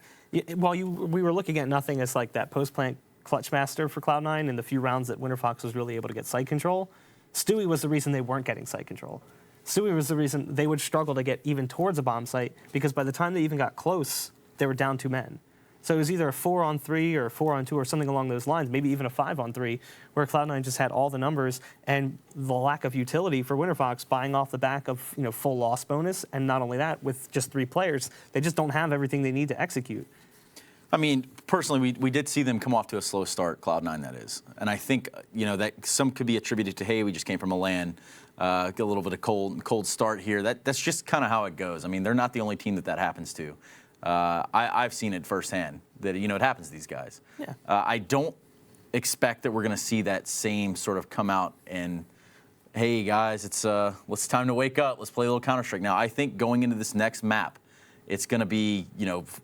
while we were looking at nothing as that post-plant clutch master for Cloud9 in the few rounds that Winterfox was really able to get site control, Stewie was the reason they weren't getting site control. Stewie was the reason they would struggle to get even towards a bomb site, because by the time they even got close, they were down 2 men. So it was either a 4-on-3 or a 4-on-2 or something along those lines, maybe even a 5-on-3, where Cloud9 just had all the numbers and the lack of utility for Winterfox buying off the back of full loss bonus. And not only that, with just 3 players, they just don't have everything they need to execute. I mean, personally, we did see them come off to a slow start, Cloud9 that is. And I think, that some could be attributed to, hey, we just came from a LAN, get a little bit of cold start here. That's just kind of how it goes. I mean, they're not the only team that happens to. I've seen it firsthand that, it happens to these guys. Yeah. I don't expect that we're going to see that same sort of come out and, hey, guys, it's time to wake up. Let's play a little Counter-Strike. Now, I think going into this next map, it's going to be,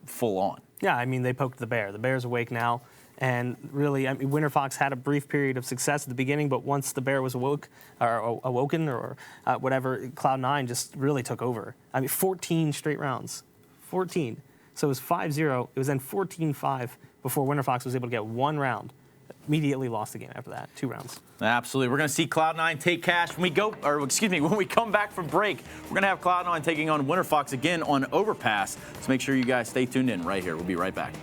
full on. Yeah, I mean, they poked the bear. The bear's awake now. And really, I mean, Winterfox had a brief period of success at the beginning, but once the bear was awoken or whatever, Cloud9 just really took over. I mean, 14 straight rounds. 14. So it was 5-0. It was then 14-5 before Winterfox was able to get 1 round. Immediately lost the game after that, 2 rounds. Absolutely. We're going to see Cloud9 take cash when we come back from break. We're going to have Cloud9 taking on Winterfox again on Overpass. So make sure you guys stay tuned in right here. We'll be right back.